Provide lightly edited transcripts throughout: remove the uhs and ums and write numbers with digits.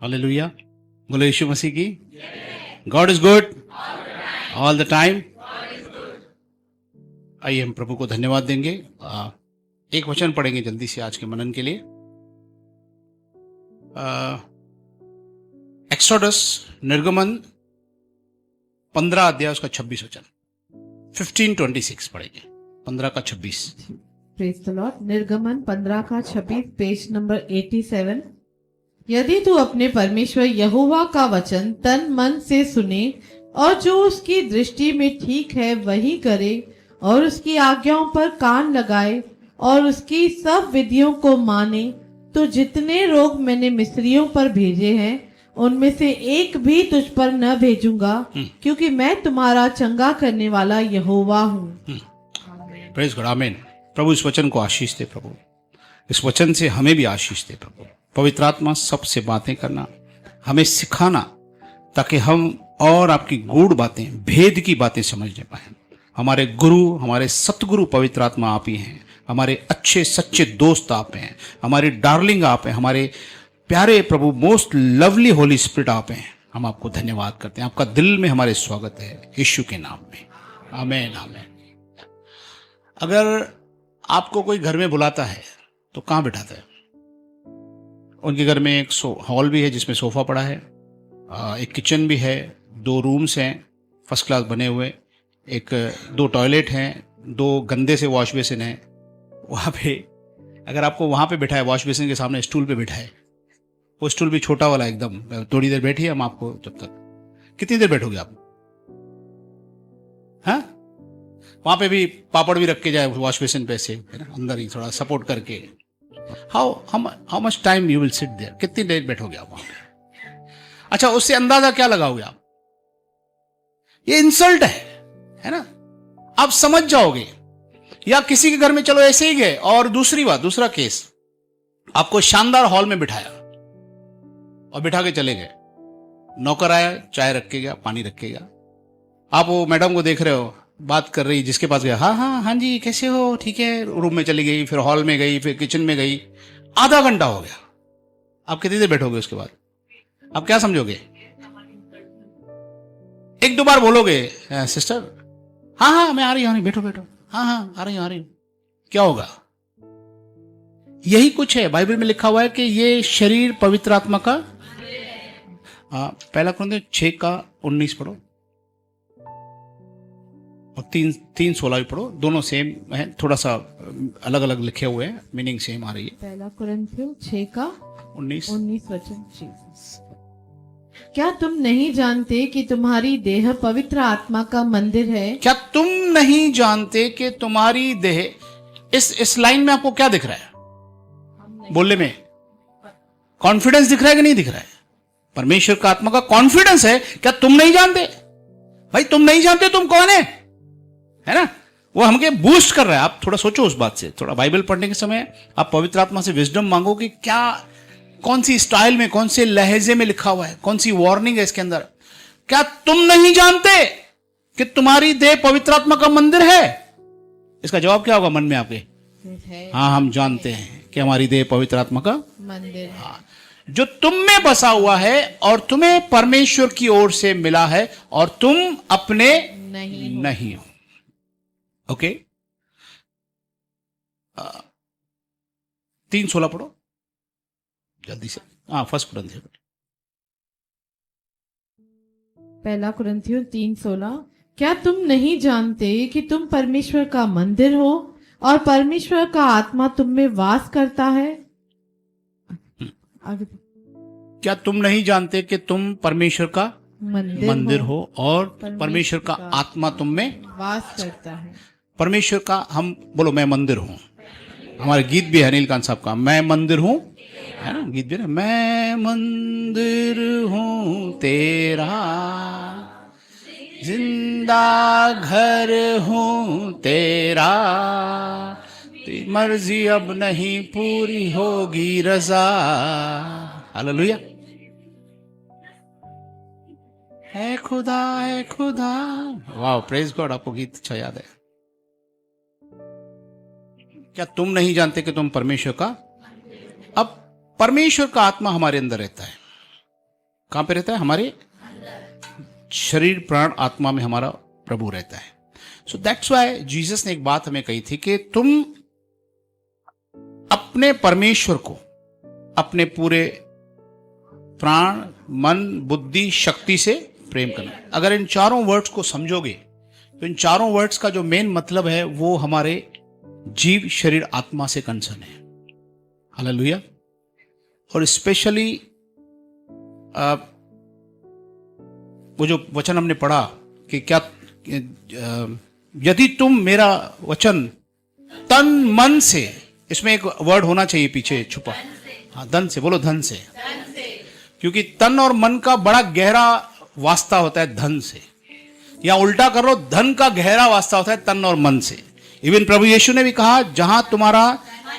Hallelujah, बोलो यीशु मसीह की। God is good all the time. आइए हम प्रभु को धन्यवाद देंगे। एक वचन पढ़ेंगे जल्दी से आज के मनन के लिए। एक्सोडस, निर्गमन 15 अध्याय उसका 26 वचन, 15:26 पढ़ेंगे, 15 का 26। Praise the Lord. निर्गमन 15 का 26, पेज नंबर 87। यदि तू अपने परमेश्वर यहोवा का वचन तन मन से सुने और जो उसकी दृष्टि में ठीक है वही करे और उसकी आज्ञाओं पर कान लगाए और उसकी सब विधियों को माने, तो जितने रोग मैंने मिस्रियों पर भेजे हैं उनमें से एक भी तुझ पर न भेजूंगा, क्योंकि मैं तुम्हारा चंगा करने वाला यहोवा हूँ। प्रेज गॉड, आमीन। प्रभु इस वचन को आशीष दे। प्रभु इस वचन से हमें भी आशीष दे। प्रभु पवित्र आत्मा सबसे बातें करना, हमें सिखाना, ताकि हम और आपकी गूढ़ बातें, भेद की बातें समझने पाए। हमारे गुरु, हमारे सतगुरु पवित्र आत्मा आप ही हैं। हमारे अच्छे सच्चे दोस्त आप हैं। हमारी डार्लिंग आप हैं। हमारे प्यारे प्रभु, मोस्ट लवली होली स्पिरिट आप हैं। हम आपको धन्यवाद करते हैं। आपका दिल में हमारे स्वागत है, यीशु के नाम में, आमीन आमीन। अगर आपको कोई घर में बुलाता है तो कहाँ बिठाता है? उनके घर में एक हॉल भी है जिसमें सोफा पड़ा है, एक किचन भी है, 2 रूम्स हैं फर्स्ट क्लास बने हुए, 2 टॉयलेट हैं, 2 गंदे से वॉश बेसिन हैं। वहाँ पे अगर आपको वहाँ पे बिठाए, वॉश बेसिन के सामने स्टूल पे बिठाए, वो स्टूल भी छोटा वाला एकदम, थोड़ी देर बैठिए हम आपको, जब तक कितनी देर बैठोगे आप? हाँ, वहाँ पे भी पापड़ भी रख के जाए वॉश बेसिन पे से, है ना, अंदर ही थोड़ा सपोर्ट करके। How much time you will sit there? कितनी देर बैठोगे आप वहां पे? अच्छा, उससे अंदाजा क्या लगाओगे आप? ये इंसल्ट है ना, आप समझ जाओगे। या किसी के घर में चलो ऐसे ही गए, और दूसरी बात, दूसरा केस, आपको शानदार हॉल में बिठाया और बिठा के चले गए। नौकर आया, चाय रख के गया, पानी रख के गया। आप वो मैडम को देख रहे हो, बात कर रही, जिसके पास गया, हाँ हाँ हाँ जी कैसे हो, ठीक है, रूम में चली गई, फिर हॉल में गई, फिर किचन में गई। आधा घंटा हो गया। आप कितनी देर बैठोगे उसके बाद? आप क्या समझोगे? 1-2 बार बोलोगे, सिस्टर हाँ हाँ मैं आ रही हूँ, बैठो बैठो, हाँ हाँ आ रही हूँ। क्या होगा? यही कुछ है। बाइबल में लिखा हुआ है कि ये शरीर पवित्र आत्मा का। पहला कुरिन्थियों 6:19 पढ़ो और 3:16 भी पढ़ो। दोनों सेम है, थोड़ा सा अलग अलग लिखे हुए हैं, मीनिंग सेम आ रही है। पहला कुरिन्थियों 6:19 वचन। क्या तुम नहीं जानते कि तुम्हारी देह पवित्र आत्मा का मंदिर है? क्या तुम नहीं जानते कि तुम्हारी देह, इस लाइन में आपको क्या दिख रहा है? बोलने में कॉन्फिडेंस दिख रहा है कि नहीं दिख रहा है? परमेश्वर का आत्मा का कॉन्फिडेंस है। क्या तुम नहीं जानते? भाई तुम नहीं जानते तुम कौन है ना? वो हमके बूस्ट कर रहा है। आप थोड़ा सोचो उस बात से। थोड़ा बाइबल पढ़ने के समय आप पवित्र आत्मा से विजडम मांगो कि क्या, कौन सी स्टाइल में, कौन से लहजे में लिखा हुआ है, कौन सी वार्निंग है इसके अंदर। क्या तुम नहीं जानते कि तुम्हारी देह पवित्र आत्मा का मंदिर है? इसका जवाब क्या होगा मन में आपके? हाँ, हम जानते हैं कि हमारी देह पवित्र आत्मा का मंदिर है। हाँ, जो तुम में बसा हुआ है और तुम्हें परमेश्वर की ओर से मिला है, और तुम अपने नहीं हो। ओके, 3:16 पढ़ो जल्दी से। हाँ, फर्स्ट कुरिन्थियों, पहला कुरिन्थियों 3:16। क्या तुम नहीं जानते कि तुम परमेश्वर का मंदिर हो और परमेश्वर का आत्मा तुम में वास करता है? आगे। क्या तुम नहीं जानते कि तुम परमेश्वर का मंदिर हो और परमेश्वर का आत्मा तुम में वास करता है? परमेश्वर का, हम बोलो मैं मंदिर हूं। हमारे गीत भी है नीलकांत साहब का, मैं मंदिर हूं, है ना, गीत भी है, मैं मंदिर हूं तेरा, जिंदा घर हूं तेरा, तेरी मर्जी अब नहीं पूरी होगी रजा। हालेलुया। है खुदा, है खुदा। वाह, प्रेज गॉड। आपको गीत अच्छा याद है। क्या तुम नहीं जानते कि तुम परमेश्वर का, अब परमेश्वर का आत्मा हमारे अंदर रहता है। कहाँ पे रहता है? हमारे शरीर प्राण आत्मा में हमारा प्रभु रहता है। सो दैट्स व्हाई जीसस ने एक बात हमें कही थी कि तुम अपने परमेश्वर को अपने पूरे प्राण मन बुद्धि शक्ति से प्रेम करना। अगर इन चारों वर्ड्स को समझोगे तो इन चारों वर्ड्स का जो मेन मतलब है वो हमारे जीव शरीर आत्मा से कंसर्न है। हालेलुया। और स्पेशली वो जो वचन हमने पढ़ा कि क्या यदि तुम मेरा वचन तन मन से, इसमें एक वर्ड होना चाहिए पीछे छुपा, हाँ धन से, बोलो धन से, क्योंकि तन और मन का बड़ा गहरा वास्ता होता है धन से, या उल्टा कर लो धन का गहरा वास्ता होता है तन और मन से। इवन प्रभु यीशु ने भी कहा जहां तुम्हारा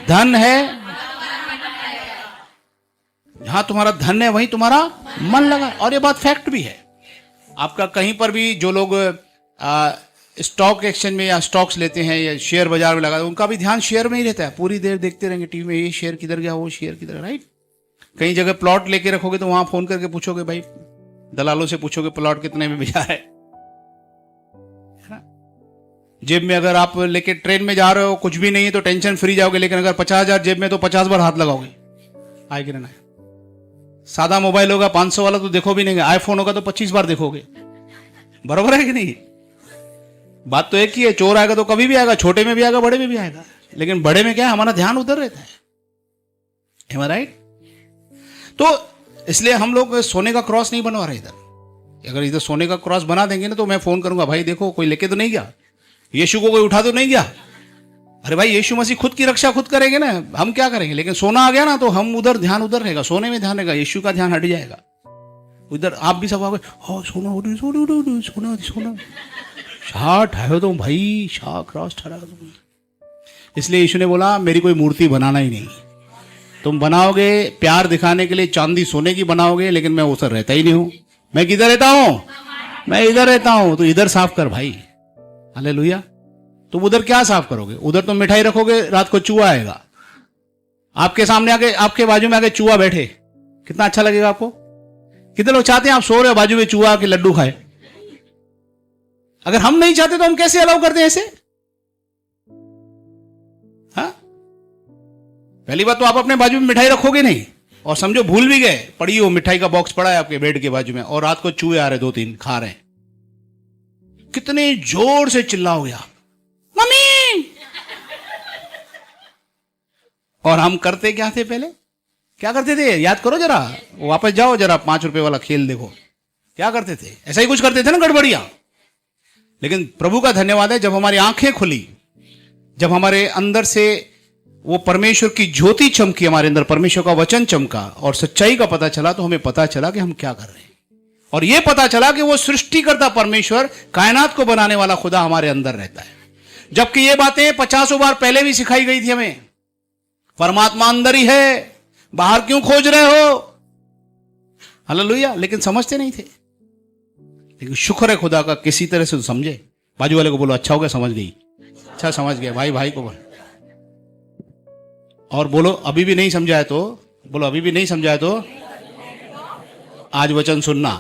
धन है, जहां तुम्हारा धन है वहीं तुम्हारा मन लगा। और ये बात फैक्ट भी है। आपका कहीं पर भी जो लोग स्टॉक एक्सचेंज में या स्टॉक्स लेते हैं या शेयर बाजार में लगा, उनका भी ध्यान शेयर में ही रहता है। पूरी देर देखते रहेंगे टीवी में, ये शेयर किधर गया, वो शेयर किधर, राइट। कई जगह प्लॉट लेके रखोगे तो वहां फोन करके पूछोगे, भाई दलालों से पूछोगे प्लॉट कितने में बिका है। जेब में अगर आप लेके ट्रेन में जा रहे हो, कुछ भी नहीं है तो टेंशन फ्री जाओगे, लेकिन अगर 50,000 जेब में तो 50 बार हाथ लगाओगे, आए कि नहीं। सादा मोबाइल होगा 500 वाला तो देखो भी नहीं, आईफोन होगा तो 25 बार देखोगे, बराबर है कि नहीं। बात तो एक ही है, चोर आएगा तो कभी भी आएगा, छोटे में भी आएगा बड़े में भी आएगा, लेकिन बड़े में क्या है, हमारा ध्यान उधर रहता है। Am I right? तो इसलिए हम लोग सोने का क्रॉस नहीं बनवा रहे इधर। अगर इधर सोने का क्रॉस बना देंगे ना तो मैं फोन करूंगा, भाई देखो कोई लेके तो नहीं गया, यीशु को कोई उठा तो नहीं गया। अरे भाई यीशु मसीह खुद की रक्षा खुद करेंगे ना, हम क्या करेंगे। लेकिन सोना आ गया ना तो हम उधर ध्यान उधर रहेगा, सोने में ध्यान रहेगा, यीशु का ध्यान हट जाएगा उधर। आप भी सब आओगे, सोना सोना सोना सोना शाह ठहरो तो भाई, शाह क्रॉस ठहरा तुम। इसलिए यीशु ने बोला मेरी कोई मूर्ति बनाना ही नहीं। तुम बनाओगे प्यार दिखाने के लिए चांदी सोने की बनाओगे, लेकिन मैं उधर रहता ही नहीं हूं। मैं किधर रहता हूं? मैं इधर रहता हूं। तो इधर साफ कर भाई, हालेलुया। तुम उधर क्या साफ करोगे? उधर तुम मिठाई रखोगे, रात को चूहा आएगा आपके सामने आके, आपके बाजू में आके चूहा बैठे, कितना अच्छा लगेगा आपको। कितने लोग चाहते हैं आप सो रहे हो बाजू में चूहा आके लड्डू खाए। अगर हम नहीं चाहते तो हम कैसे अलाउ करते हैं ऐसे? हाँ, पहली बात तो आप अपने बाजू में मिठाई रखोगे नहीं, और समझो भूल भी गए, पड़ी हो मिठाई का बॉक्स पड़ा है आपके बेड के बाजू में, और रात को चूहे आ रहे 2-3 खा रहे हैं, कितने जोर से चिल्लाओगे आप, मम्मी। और हम करते क्या थे पहले? क्या करते थे? याद करो जरा, वापस जाओ जरा, 5 रुपए वाला खेल देखो, क्या करते थे? ऐसा ही कुछ करते थे ना, गड़बड़िया। लेकिन प्रभु का धन्यवाद है, जब हमारी आंखें खुली, जब हमारे अंदर से वो परमेश्वर की ज्योति चमकी, हमारे अंदर परमेश्वर का वचन चमका और सच्चाई का पता चला, तो हमें पता चला कि हम क्या कर रहे हैं। और यह पता चला कि वो सृष्टिकर्ता परमेश्वर, कायनात को बनाने वाला खुदा हमारे अंदर रहता है। जबकि ये बातें 50 बार पहले भी सिखाई गई थी हमें। परमात्मा अंदर ही है, बाहर क्यों खोज रहे हो? हालेलुया। लेकिन समझते नहीं थे। लेकिन शुक्र है खुदा का, किसी तरह से तो समझे। बाजू वाले को बोलो अच्छा हो गया, समझ गई। अच्छा समझ गया भाई, भाई को बोलो। और बोलो अभी भी नहीं समझा है तो, बोलो अभी भी नहीं समझा है तो आज वचन सुनना।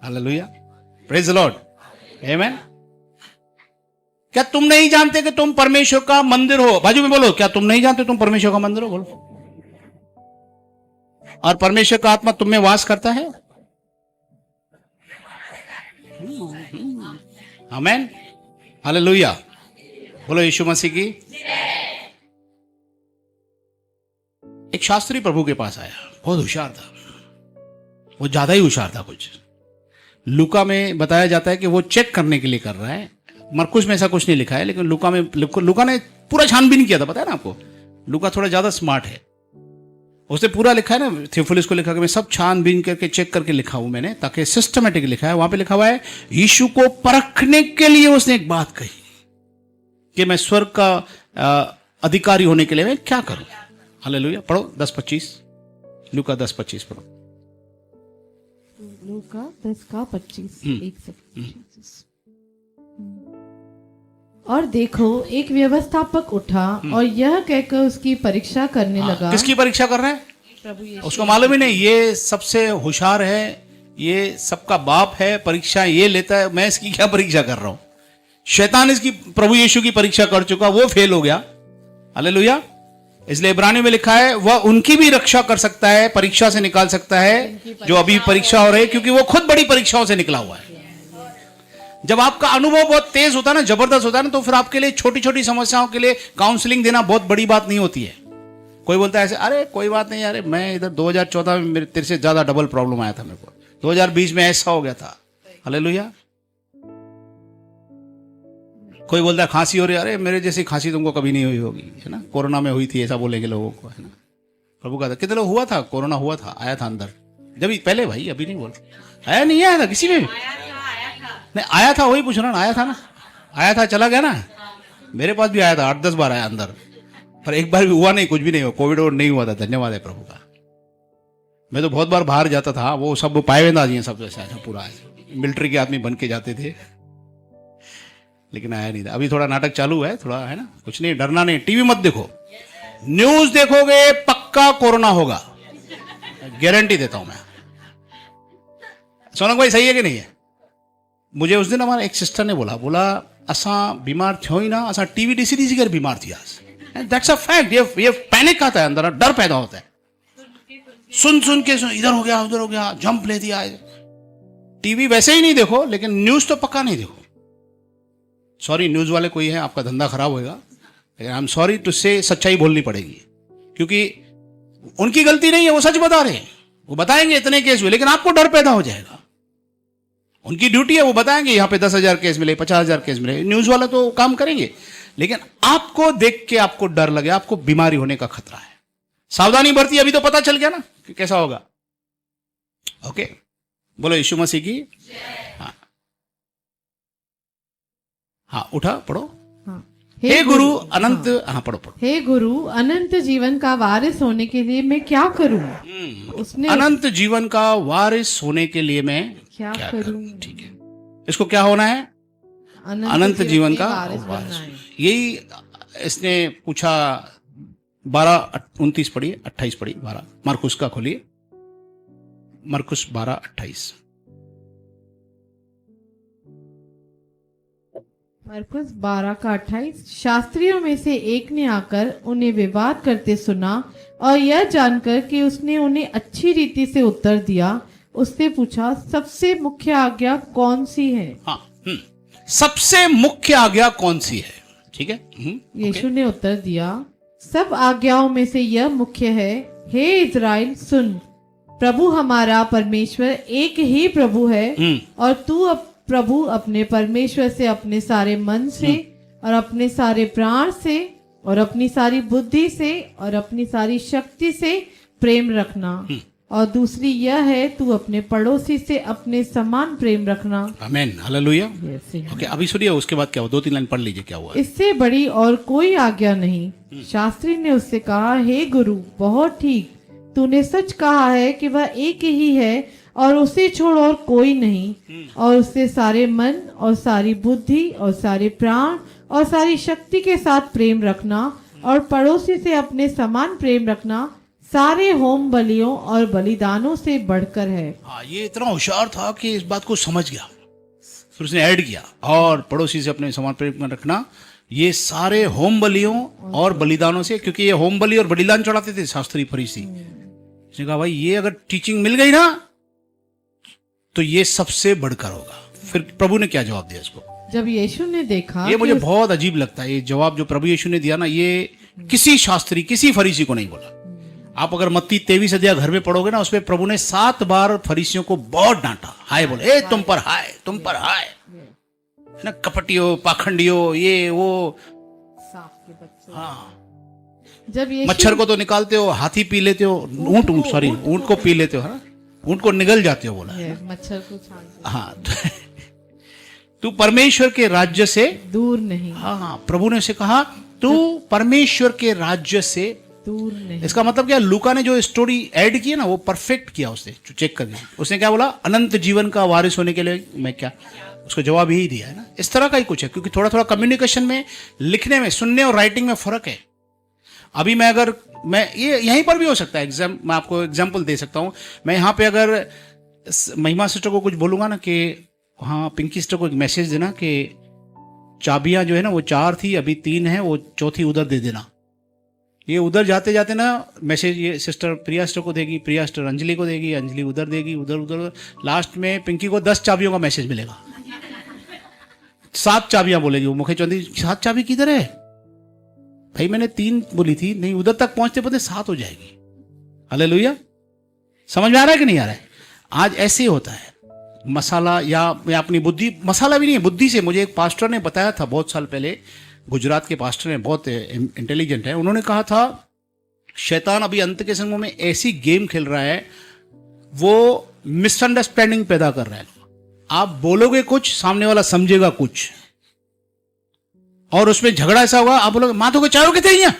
हालेलुया, प्रेज द लॉर्ड, आमेन। क्या तुम नहीं जानते कि तुम परमेश्वर का मंदिर हो? बाजू में बोलो, क्या तुम नहीं जानते तुम परमेश्वर का मंदिर हो? बोलो। और परमेश्वर का आत्मा तुम में वास करता है। आमेन, हालेलुया। बोलो यीशु मसीह की। एक शास्त्री प्रभु के पास आया, बहुत होशियार था, वो ज्यादा ही होशियार था कुछ। लूका में बताया जाता है कि वो चेक करने के लिए कर रहा है। मरकुस में ऐसा कुछ नहीं लिखा है, लेकिन लूका ने पूरा छानबीन किया था। पता है ना आपको, लूका थोड़ा ज्यादा स्मार्ट है। उसने पूरा लिखा है ना, थियोफिलुस को लिखा कि मैं सब छानबीन करके चेक करके लिखा हूं मैंने, ताकि सिस्टमेटिक लिखा है। वहां पे लिखा हुआ है यीशु को परखने के लिए उसने एक बात कही कि मैं स्वर्ग का अधिकारी होने के लिए मैं क्या करूं। हालेलुया। पढ़ो 10:25, लूका 10:25 पढ़ो। लूका 10:25 एक सेकंड। और देखो एक व्यवस्थापक उठा और यह कहकर उसकी परीक्षा करने लगा। किसकी परीक्षा कर रहा है? प्रभु यीशु उसको मालूम ही नहीं ये सबसे होशियार है, ये सबका बाप है, परीक्षा ये लेता है, मैं इसकी क्या परीक्षा कर रहा हूं। शैतान इसकी प्रभु यीशु की परीक्षा कर चुका, वो फेल हो गया। हालेलुया। इसलिए इब्रानियों में लिखा है वह उनकी भी रक्षा कर सकता है, परीक्षा से निकाल सकता है जो अभी परीक्षा हो रही है, क्योंकि वो खुद बड़ी परीक्षाओं से निकला हुआ है। जब आपका अनुभव बहुत तेज होता है ना, जबरदस्त होता है ना, तो फिर आपके लिए छोटी छोटी समस्याओं के लिए काउंसलिंग देना बहुत बड़ी बात नहीं होती है। कोई बोलता है ऐसे, अरे कोई बात नहीं, अरे मैं इधर 2014 में मेरे तेरे से ज्यादा डबल प्रॉब्लम आया था, मेरे को 2020 में ऐसा हो गया था। हालेलुया। कोई बोलता है खांसी हो रही है, अरे मेरे जैसी खांसी तुमको कभी नहीं हुई होगी, है ना, कोरोना में हुई थी, ऐसा बोलेंगे लोगों को, है ना। प्रभु का कितने लोग हुआ था, कोरोना हुआ था, आया था अंदर, जब पहले भाई, अभी नहीं बोल, आया नहीं आया था किसी में नहीं आया था, वही पूछ रहा ना, आया था ना, आया था, चला गया ना। मेरे पास भी आया था, 8-10 बार आया अंदर, पर एक बार भी हुआ नहीं, कुछ भी नहीं हुआ, कोविड और नहीं हुआ था। धन्यवाद है प्रभु का। मैं तो बहुत बार बाहर जाता था, वो सब पाएवेंदा जी सब ऐसा पूरा मिलिट्री के आदमी बन के जाते थे, लेकिन आया नहीं था। अभी थोड़ा नाटक चालू है, थोड़ा है ना, कुछ नहीं, डरना नहीं। टीवी मत देखो, न्यूज देखोगे पक्का कोरोना होगा, गारंटी देता हूं मैं। सोनक भाई सही है कि नहीं है? मुझे उस दिन हमारा एक सिस्टर ने बोला असा बीमार थियो ही ना, असा टीवी ॾिसी कर बीमार थी आज। That's a fact. ये पैनिक आता है अंदर, डर पैदा होता है, सुन के इधर हो गया उधर हो गया, जंप ले दिया। टीवी वैसे ही नहीं देखो, लेकिन न्यूज तो पक्का नहीं देखो। सॉरी न्यूज वाले कोई है, आपका धंधा खराब होगा, लेकिन आई एम सॉरी टू से, सच्चाई बोलनी पड़ेगी, क्योंकि उनकी गलती नहीं है, वो सच बता रहे हैं, वो बताएंगे इतने केस हुए, लेकिन आपको डर पैदा हो जाएगा। उनकी ड्यूटी है, वो बताएंगे यहाँ पे 10,000 केस मिले, 50,000 केस मिले, न्यूज वाला तो काम करेंगे, लेकिन आपको देख के आपको डर लगे, आपको बीमारी होने का खतरा है, सावधानी बरती। अभी तो पता चल गया ना कि कैसा होगा। ओके, बोलो यीशु मसीह की। हाँ हाँ, उठा पढ़ो। हाँ। हे गुरु अनंत, हाँ पढ़ो। हे गुरु, अनंत जीवन का वारिस होने के लिए मैं क्या करूं? उसने अनंत जीवन का वारिस होने के लिए मैं क्या करूं? ठीक है, इसको क्या होना है? अनंत जीवन का वारिस। यही इसने पूछा। 12:29 पढ़िए, 28 पढ़िए, 12 मरकुस का खोलिए, मरकुस 12:28। मरकुस 12:28। शास्त्रियों में से एक ने आकर उन्हें विवाद करते सुना, और यह जानकर कि उसने उन्हें अच्छी रीति से उत्तर दिया, उससे पूछा, सबसे मुख्य आज्ञा कौन सी है? हाँ, सबसे मुख्य आज्ञा कौन सी है? ठीक है। यीशु ने उत्तर दिया, सब आज्ञाओं में से यह मुख्य है, हे इज़राइल सुन, प्रभु हमारा परमेश्वर एक ही प्रभु है, और तू प्रभु अपने परमेश्वर से अपने सारे मन से और अपने सारे प्राण से और अपनी सारी बुद्धि से और अपनी सारी शक्ति से प्रेम रखना, और दूसरी यह है, तू अपने पड़ोसी से अपने समान प्रेम रखना। आमीन, हालेलुया। ओके, अभी सुनिए उसके बाद क्या हुआ, 2-3 लाइन पढ़ लीजिए क्या हुआ। इससे बड़ी और कोई आज्ञा नहीं। शास्त्री ने उससे कहा, हे गुरु, बहुत ठीक, तूने सच कहा है कि वह एक ही है और उसे छोड़ और कोई नहीं, और उससे सारे मन और सारी बुद्धि और सारे प्राण और सारी शक्ति के साथ प्रेम रखना, और पड़ोसी से अपने समान प्रेम रखना सारे होम बलियों और बलिदानों से बढ़कर है। हाँ, ये इतना होशियार था कि इस बात को समझ गया, फिर उसने ऐड किया, और पड़ोसी से अपने समान प्रेम रखना, ये सारे होम बलियों और बलिदानों से, क्योंकि ये होम बलि और बलिदान चढ़ाते थे शास्त्री फरीसी। उसने कहा भाई ये अगर टीचिंग मिल गई ना तो ये सबसे बढ़कर होगा। फिर प्रभु ने क्या जवाब दिया इसको? जब यीशु ने देखा, ये मुझे बहुत अजीब लगता है, ये जवाब जो प्रभु यीशु ने दिया ना, ये किसी शास्त्री किसी फरीसी को नहीं बोला। आप अगर मत्ती 23 अध्याय घर में पढ़ोगे ना, उसमें प्रभु ने 7 बार फरीसियों को बहुत डांटा, हाय बोले, ए तुम पर हाय, तुम पर हाय, ना कपटियो, पाखंडियो, ये वो। हाँ, जब मच्छर को तो निकालते हो, हाथी पी लेते हो, ऊंट को पी लेते हो, है, ऊंट को निगल जाते हो, बोला मच्छर को छान। हाँ, तू परमेश्वर के राज्य से दूर नहीं। हाँ, प्रभु ने उसे कहा तू परमेश्वर के राज्य से दूर नहीं। इसका मतलब क्या, लूका ने जो स्टोरी ऐड की है ना, वो परफेक्ट किया उसने, चेक कर दिया। उसने क्या बोला, अनंत जीवन का वारिस होने के लिए मैं क्या, उसको जवाब यही दिया है ना। इस तरह का ही कुछ है, क्योंकि थोड़ा थोड़ा कम्युनिकेशन में, लिखने में, सुनने और राइटिंग में फर्क है। अभी मैं अगर मैं ये यहीं पर भी हो सकता है, मैं आपको एग्जाम्पल दे सकता हूं। मैं यहाँ पे अगर महिमा सिस्टर को कुछ बोलूंगा ना कि हाँ पिंकी सिस्टर को एक मैसेज देना कि चाबियां जो है ना वो 4 थी, अभी 3 है, वो चौथी उधर दे देना। ये उधर जाते जाते ना मैसेज ये सिस्टर प्रिया सिस्टर को देगी, प्रिया सिस्टर अंजलि को देगी, अंजलि उधर देगी, उधर उधर, लास्ट में पिंकी को 10 चाबियों का मैसेज मिलेगा। 7 चाबियां बोलेगी वो, मुखे चौधरी 7 चाबी किधर है भाई, मैंने 3 बोली थी, नहीं उधर तक पहुंचते पहुंचते 7 हो जाएगी। हालेलुया। समझ में आ रहा है कि नहीं आ रहा है? आज ऐसे ही होता है मसाला, या मैं अपनी बुद्धि, मसाला भी नहीं है, बुद्धि से। मुझे एक पास्टर ने बताया था बहुत साल पहले, गुजरात के पास्टर ने, बहुत इंटेलिजेंट है, उन्होंने कहा था शैतान अभी अंत के समय में ऐसी गेम खेल रहा है, वो मिसअंडरस्टैंडिंग पैदा कर रहा है। आप बोलोगे कुछ, सामने वाला समझेगा कुछ, और उसमें झगड़ा ऐसा होगा, आप बोलोगे माँ तो के चारों के थे यहाँ,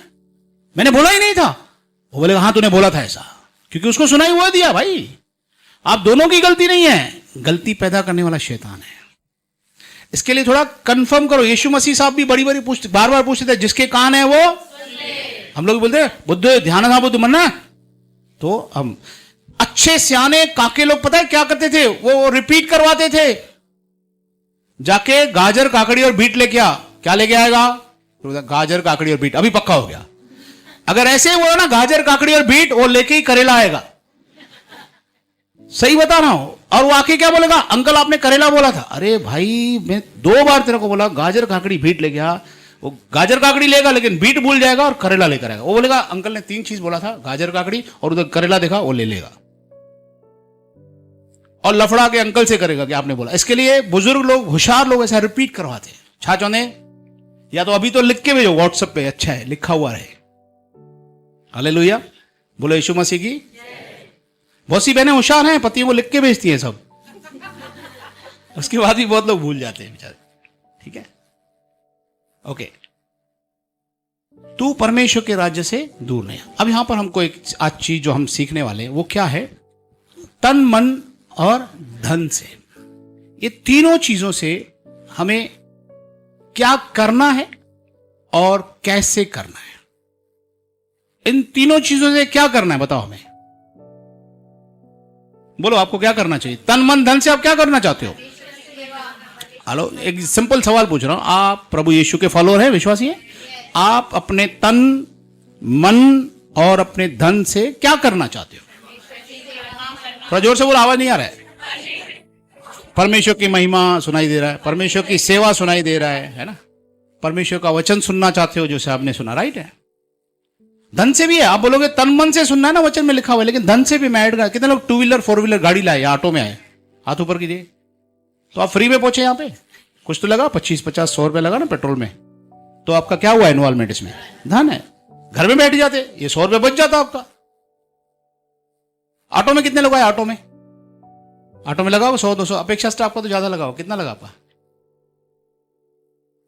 मैंने बोला ही नहीं था। वो बोलेगा हाँ तूने बोला था ऐसा, क्योंकि उसको सुनाई हुआ दिया। भाई आप दोनों की गलती नहीं है, गलती पैदा करने वाला शैतान है। इसके लिए थोड़ा कंफर्म करो। यीशु मसीह साहब भी बड़ी बड़ी पूछते, बार बार पूछते थे, जिसके कान है वो, हम लोग बोलते बुद्ध ध्यान था बुद्ध मन्ना। तो हम अच्छे सियाने काके लोग पता है क्या करते थे, वो रिपीट करवाते थे, जाके गाजर काकड़ी और बीट लेके आ। क्या लेके आएगा? गाजर काकड़ी और बीट। अभी पक्का हो गया। अगर ऐसे हुआ ना गाजर काकड़ी और बीट, वो लेके ही करेला आएगा। सही बता रहा हूं। और वो आके क्या बोलेगा, अंकल आपने करेला बोला था। अरे भाई मैं 2 बार तेरे को बोला गाजर काकड़ी बीट लेके आ। वो गाजर काकड़ी लेगा लेकिन बीट भूल जाएगा और करेला लेकर आएगा। वो बोलेगा अंकल ने 3 चीज बोला था, गाजर काकड़ी और उधर करेला देखा, वो ले लेगा और लफड़ा के अंकल से करेगा कि आपने बोला। इसके लिए बुजुर्ग लोग, होशियार लोग ऐसा रिपीट करवाते हैं। छा चाहते या तो अभी तो लिख के भेजो व्हाट्सएप पे, अच्छा है लिखा हुआ रहे। हालेलुया, बोलो यीशु मसीह की। बहुत सी बहनें होशियार हैं, पतियों को लिख के भेजती हैं सब, उसके बाद भी बहुत लोग भूल जाते हैं बेचारे। ठीक है, ओके। तू परमेश्वर के राज्य से दूर नहीं। अब यहां पर हमको एक आज चीज जो हम सीखने वाले हैं वो क्या है, तन मन और धन से। ये तीनों चीजों से हमें क्या करना है और कैसे करना है। इन तीनों चीजों से क्या करना है बताओ हमें, बोलो आपको क्या करना चाहिए। तन मन धन से आप क्या करना चाहते हो? हेलो, एक सिंपल सवाल पूछ रहा हूं। आप प्रभु यीशु के फॉलोअर हैं, विश्वासी हैं? आप अपने तन मन और अपने धन से क्या करना चाहते हो? थोड़ा जोर से बोलो, आवाज नहीं आ रहा है। परमेश्वर की महिमा सुनाई दे रहा है, परमेश्वर की सेवा सुनाई दे रहा है ना? परमेश्वर का वचन सुनना चाहते हो, जैसे आपने सुना, राइट है। धन से भी है। आप बोलोगे तन मन से सुनना है ना, वचन में लिखा हुआ है, लेकिन धन से भी मैं ऐड कर। कितने लोग 2 व्हीलर 4 व्हीलर गाड़ी लाए या ऑटो में आए? हाथ ऊपर कीजिए। तो आप फ्री में पहुंचे यहाँ पे, कुछ तो लगा, 25-50-100 रुपए लगा ना पेट्रोल में, तो आपका क्या हुआ इन्वॉल्वमेंट इसमें? धन है। घर में बैठ जाते ये 100 रुपए बच जाता आपका। ऑटो में कितने लोग आए? ऑटो में लगा हो 100-200, अपेक्षा से आपका तो ज्यादा लगा हो। कितना लगा आपका?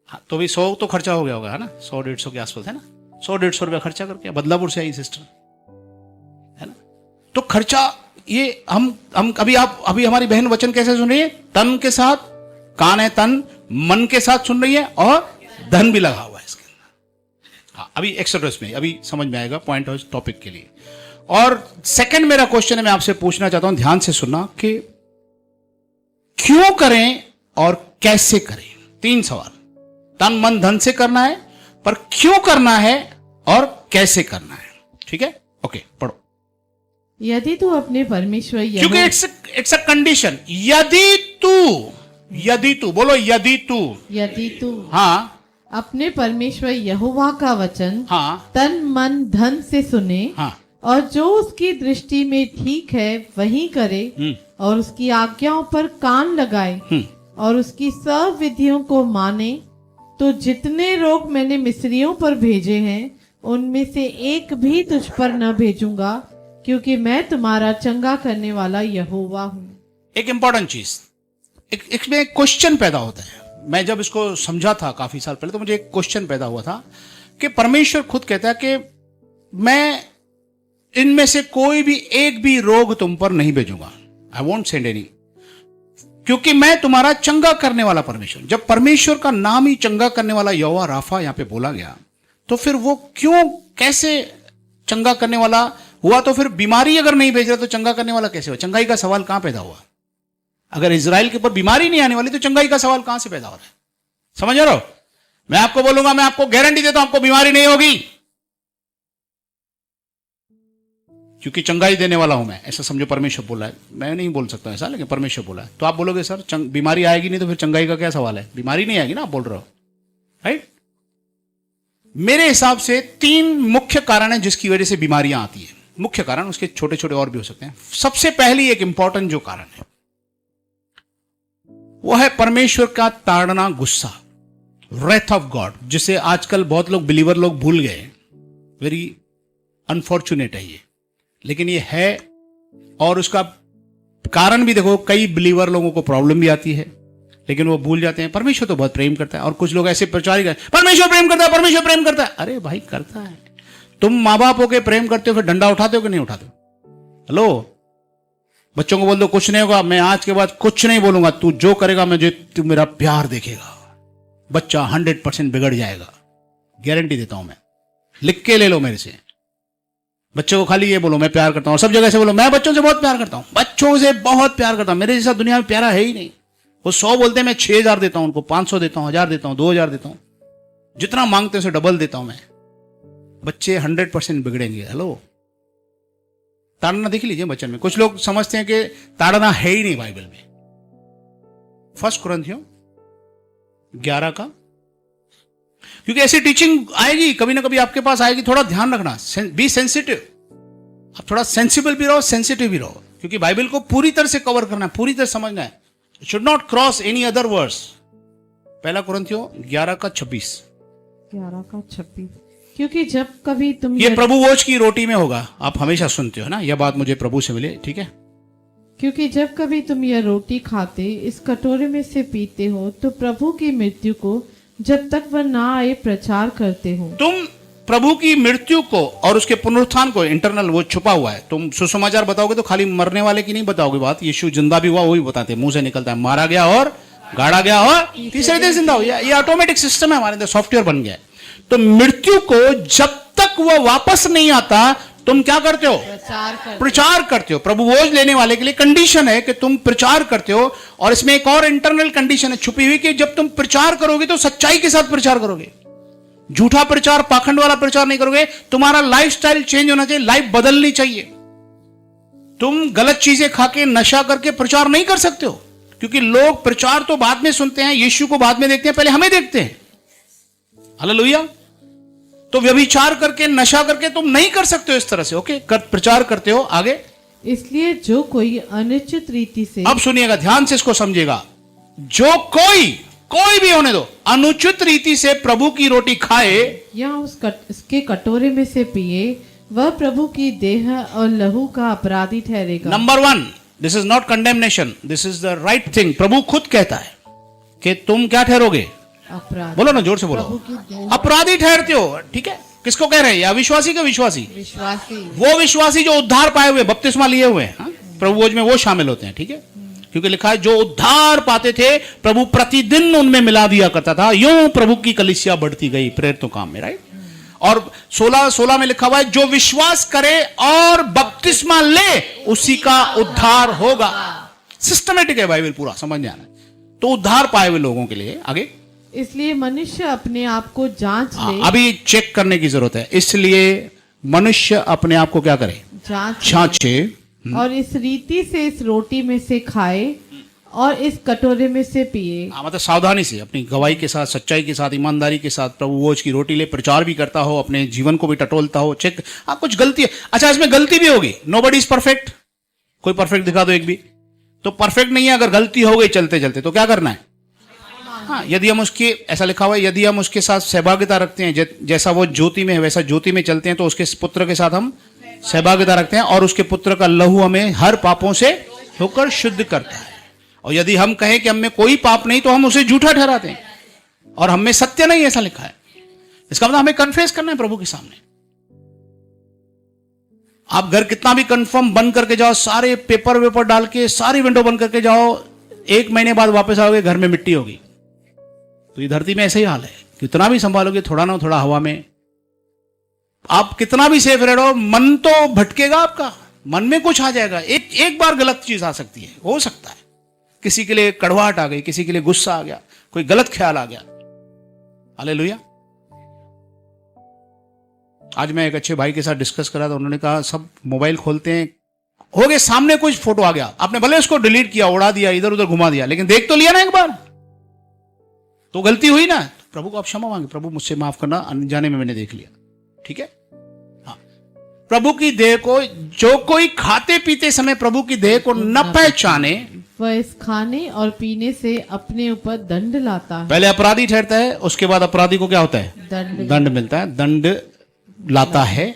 हाँ, तो भी 100 तो खर्चा हो गया होगा, है ना? 100-150 के आसपास, है ना? 100-150 रुपया खर्चा करके बदलापुर से आई सिस्टर, है ना? तो खर्चा ये हम अभी हमारी बहन वचन कैसे सुन रही है? तन के साथ, कान है तन, मन के साथ सुन रही है और धन भी लगा हुआ है इसके अंदर। हाँ, अभी एक्सट्रेस में अभी समझ में आएगा पॉइंट और टॉपिक के लिए। और सेकंड मेरा क्वेश्चन है, मैं आपसे पूछना चाहता हूं, ध्यान से सुनना, कि क्यों करें और कैसे करें। 3 सवाल। तन मन धन से करना है, पर क्यों करना है और कैसे करना है। ठीक है, ओके, पढ़ो। यदि तू अपने परमेश्वर क्योंकि इट्स अ कंडीशन। यदि तू बोलो, यदि तू हाँ अपने परमेश्वर यहोवा का वचन हाँ तन मन धन से सुने, हाँ और जो उसकी दृष्टि में ठीक है वही करे, और उसकी आज्ञाओं पर कान लगाए और उसकी सब विधियों को माने, तो जितने रोग मैंने मिस्रियों पर भेजे हैं उनमें से एक भी तुझ पर न भेजूंगा, क्योंकि मैं तुम्हारा चंगा करने वाला यहोवा हूं। एक इंपॉर्टेंट चीज, इसमें एक क्वेश्चन पैदा होता है। मैं जब इसको समझा था काफी साल पहले, तो मुझे एक क्वेश्चन पैदा हुआ था कि परमेश्वर खुद कहता है कि मैं इनमें से कोई भी एक भी रोग तुम पर नहीं भेजूंगा, आई वोंट सेंड एनी, क्योंकि मैं तुम्हारा चंगा करने वाला परमेश्वर। जब परमेश्वर का नाम ही चंगा करने वाला यहोवा राफा यहां पे बोला गया, तो फिर वो क्यों कैसे चंगा करने वाला हुआ? तो फिर बीमारी अगर नहीं भेज रहा तो चंगा करने वाला कैसे हुआ? चंगाई का सवाल कहां पैदा हुआ? अगर इजराइल के ऊपर बीमारी नहीं आने वाली तो चंगाई का सवाल कहां से पैदा हो रहा है? समझ रहे हो? मैं आपको बोलूंगा, मैं आपको गारंटी देता हूं आपको बीमारी नहीं होगी, क्योंकि चंगाई देने वाला हूं मैं। ऐसा समझो, परमेश्वर बोला है, मैं नहीं बोल सकता ऐसा, लेकिन परमेश्वर बोला है। तो आप बोलोगे सर बीमारी आएगी नहीं तो फिर चंगाई का क्या सवाल है? बीमारी नहीं आएगी ना, आप बोल रहे हो, राइट? मेरे हिसाब से 3 मुख्य कारण है जिसकी वजह से बीमारियां आती है। मुख्य कारण, उसके छोटे छोटे और भी हो सकते हैं। सबसे पहली एक इंपॉर्टेंट जो कारण है वो है परमेश्वर का ताड़ना गुस्सा, रेथ ऑफ गॉड, जिसे आजकल बहुत लोग बिलीवर लोग भूल गए। वेरी अनफॉर्चुनेट है ये, लेकिन ये है। और उसका कारण भी देखो, कई बिलीवर लोगों को प्रॉब्लम भी आती है, लेकिन वो भूल जाते हैं परमेश्वर तो बहुत प्रेम करता है। और कुछ लोग ऐसे प्रचार करते, परमेश्वर प्रेम करता है, परमेश्वर प्रेम करता है। अरे भाई, करता है। तुम माँ बाप होके प्रेम करते हो, फिर डंडा उठाते हो कि नहीं उठाते हो? हेलो, बच्चों को बोल दो कुछ नहीं होगा, मैं आज के बाद कुछ नहीं बोलूंगा, तू जो करेगा मुझे, तू मेरा प्यार देखेगा। बच्चा 100% बिगड़ जाएगा, गारंटी देता हूं मैं। लिख के ले लो मेरे से। बच्चों को खाली ये बोलो मैं प्यार करता हूं, सब जगह से बोलो मैं बच्चों से बहुत प्यार करता हूं, बच्चों से बहुत प्यार करता हूं, मेरे जैसा दुनिया में प्यारा है ही नहीं। वो 100 बोलते हैं, मैं 6000 देता हूं उनको, 500 देता हूं, 1000 देता हूं, 2000 देता हूं, जितना मांगते हैं उसे डबल देता हूं मैं। बच्चे 100% बिगड़ेंगे। हेलो, ताड़ना देख लीजिए बच्चन में। कुछ लोग समझते हैं कि ताड़ना है ही नहीं बाइबल में। 1 कुरिन्थियों 11 का, क्योंकि ऐसी टीचिंग आएगी, कभी ना कभी आपके पास आएगी, थोड़ा ध्यान रखना, बी सेंसिटिव। आप थोड़ा सेंसिबल भी रहो, सेंसिटिव भी रहो, क्योंकि बाइबल को पूरी तरह से कवर करना है, पूरी तरह समझना है। Should not cross any other words. 1 कुरिन्थियों 11 का 26। 11 का 26। क्योंकि जब कभी तुम ये प्रभु भोज की रोटी में होगा, आप हमेशा सुनते हो ना, यह बात मुझे प्रभु से मिले, ठीक है? क्योंकि जब कभी तुम यह रोटी खाते, इस कटोरे में से पीते हो, तो प्रभु की मृत्यु को जब तक वह ना आए प्रचार करते हो। तुम प्रभु की मृत्यु को और उसके पुनरुत्थान को, इंटरनल वो छुपा हुआ है। तुम सुसमाचार बताओगे तो खाली मरने वाले की नहीं बताओगे बात, यीशु जिंदा भी हुआ वही बताते, मुंह से निकलता है, मारा गया और गाड़ा गया और तीसरे दिन जिंदा हो गया। ये ऑटोमेटिक सिस्टम है, हमारे अंदर सॉफ्टवेयर बन गया है। तो मृत्यु को जब तक वह वापस नहीं आता, तुम क्या करते हो? प्रचार करते हो। प्रभु भोज लेने वाले के लिए कंडीशन है कि तुम प्रचार करते हो। और इसमें एक और इंटरनल कंडीशन है छुपी हुई, कि जब तुम प्रचार करोगे तो सच्चाई के साथ प्रचार करोगे, झूठा प्रचार, पाखंड वाला प्रचार नहीं करोगे। तुम्हारा लाइफस्टाइल चेंज होना चाहिए, लाइफ बदलनी चाहिए। तुम गलत चीजें खा के, नशा करके प्रचार नहीं कर सकते हो, क्योंकि लोग प्रचार तो बाद में सुनते हैं, यीशु को बाद में देखते हैं, पहले हमें देखते हैं। हालेलुया। तो व्यभिचार करके, नशा करके तुम नहीं कर सकते हो इस तरह से, ओके? प्रचार करते हो। आगे, इसलिए जो कोई अनुचित रीति से, अब सुनिएगा, ध्यान से इसको समझिएगा, जो कोई भी होने दो, अनुचित रीति से प्रभु की रोटी खाए या उसके कटोरे में से पिए, वह प्रभु की देह और लहू का अपराधी ठहरेगा। Number 1, this is not condemnation, this is the right thing. प्रभु खुद कहता है कि तुम क्या ठहरोगे? अपराधी। बोलो ना, जोर से बोलो। अपराधी ठहरते हो, ठीक है? किसको कह रहे हैं? अविश्वासी का विश्वासी? विश्वासी। वो विश्वासी जो उद्धार पाए हुए, बपतिस्मा लिए हुए हैं, प्रभु भोज में वो शामिल होते हैं, ठीक है? क्योंकि लिखा है जो उद्धार पाते थे प्रभु प्रतिदिन उनमें मिला दिया करता था, यूं प्रभु की कलीसिया बढ़ती गई प्रेरितों काम में, राइट? और 16 में लिखा हुआ है जो विश्वास करे और बपतिस्मा ले उसी का उद्धार होगा। सिस्टमेटिक है बाइबल, पूरा समझ में आना है। तो उद्धार पाए हुए लोगों के लिए। आगे, इसलिए मनुष्य अपने आप को जांच ले। अभी चेक करने की जरूरत है। इसलिए मनुष्य अपने आप को क्या करे? जांचे। और इस रीति से इस रोटी में से खाए और इस कटोरे में से पिए। मतलब सावधानी से, अपनी गवाही के साथ, सच्चाई के साथ, ईमानदारी के साथ प्रभु भोज की रोटी ले, प्रचार भी करता हो, अपने जीवन को भी टटोलता हो। चेक, कुछ गलती है, अच्छा इसमें गलती भी होगी। Nobody is perfect. कोई परफेक्ट दिखा दो एक भी, तो परफेक्ट नहीं है। अगर गलती हो गई चलते चलते तो क्या करना है? हाँ, यदि हम उसके, ऐसा लिखा हुआ है, यदि हम उसके साथ सहभागिता रखते हैं, जैसा वो ज्योति में है वैसा ज्योति में चलते हैं, तो उसके पुत्र के साथ हम सहभागिता रखते हैं, और उसके पुत्र का लहू हमें हर पापों से होकर शुद्ध करता है। और यदि हम कहें कि हम में कोई पाप नहीं, तो हम उसे झूठा ठहराते हैं और हम में सत्य नहीं, ऐसा लिखा है। इसका मतलब हमें कन्फेस करना है प्रभु के सामने। आप घर कितना भी कंफर्म बंद करके जाओ, सारे पेपर वेपर डाल के, सारी विंडो बंद करके जाओ, 1 महीने बाद वापस आओगे, घर में मिट्टी होगी। तो ये धरती में ऐसे ही हाल है, कितना भी संभालोगे, थोड़ा ना थोड़ा हवा में आप कितना भी सेफ रह रहे हो, मन तो भटकेगा आपका, मन में कुछ आ जाएगा, एक बार गलत चीज आ सकती है, हो सकता है किसी के लिए कड़वाहट आ गई, किसी के लिए गुस्सा आ गया, कोई गलत ख्याल आ गया। हालेलुया। आज मैं एक अच्छे भाई के साथ डिस्कस करा था, उन्होंने कहा सब मोबाइल खोलते हैं, हो गए सामने कुछ फोटो आ गया, आपने भले उसको डिलीट किया, उड़ा दिया, इधर उधर घुमा दिया, लेकिन देख तो लिया ना एक बार, तो गलती हुई ना, तो प्रभु को आप क्षमा मांगे, प्रभु मुझसे माफ करना, अनजाने में मैंने देख लिया, ठीक है। हाँ, प्रभु की देह को जो कोई खाते पीते समय प्रभु की देह को न पहचाने, वह इस खाने और पीने से अपने ऊपर दंड लाता है। पहले अपराधी ठहरता है, उसके बाद अपराधी को क्या होता है? दंड मिलता है, दंड लाता है।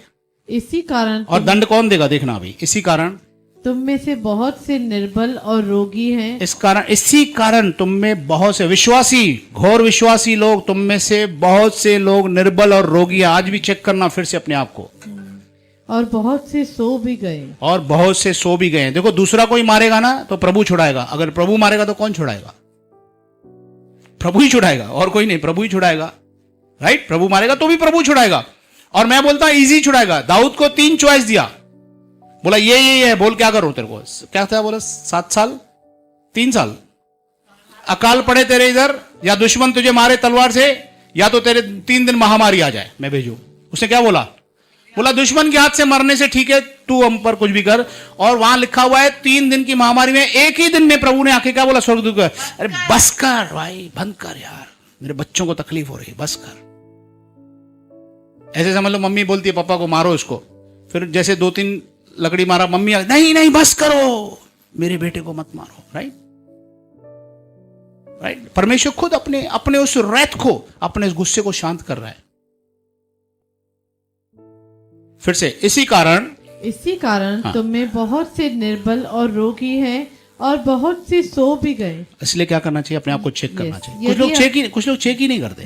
इसी कारण और दंड कौन देगा? देखना अभी, इसी कारण तुम में से बहुत से निर्बल और रोगी हैं। इसी कारण तुम में बहुत से विश्वासी, घोर विश्वासी लोग, तुम में से बहुत से लोग निर्बल और रोगी हैं। आज भी चेक करना फिर से अपने आप को। और बहुत से सो भी गए। और बहुत से सो भी गए। देखो, दूसरा कोई मारेगा ना तो प्रभु छुड़ाएगा, अगर प्रभु मारेगा तो कौन छुड़ाएगा? प्रभु ही छुड़ाएगा, और कोई नहीं, प्रभु ही छुड़ाएगा। राइट? प्रभु मारेगा तो भी प्रभु छुड़ाएगा। और मैं बोलता हूं इजी छुड़ाएगा। दाऊद को 3 चॉइस दिया, बोला ये है, बोल क्या करो तेरे को, क्या था? बोला 7 साल 3 साल अकाल पड़े तेरे इधर, या दुश्मन तुझे मारे तलवार से, या तो तेरे 3 दिन महामारी आ जाए, मैं भेजू। उसने क्या बोला? बोला दुश्मन के हाथ से मरने से ठीक है, तू हम पर कुछ भी कर। और वहां लिखा हुआ है 3 दिन की महामारी में एक ही दिन में प्रभु ने आके क्या बोला? स्वर्गदूत को, अरे बस कर भाई, बंद कर यार, मेरे बच्चों को तकलीफ हो रही है, बस कर। ऐसे समझ लो मम्मी बोलती है पापा को मारो इसको, फिर जैसे 2-3 लकड़ी मारा, मम्मी नहीं नहीं बस करो, मेरे बेटे को मत मारो। राइट? राइट? परमेश्वर खुद अपने उस रैथ को, अपने उस गुस्से को शांत कर रहा है। फिर से इसी कारण हाँ। तुम में बहुत से निर्बल और रोगी हैं, और बहुत से सो भी गए। इसलिए क्या करना चाहिए? अपने आप को चेक करना चाहिए। कुछ लोग चेक ही नहीं करते।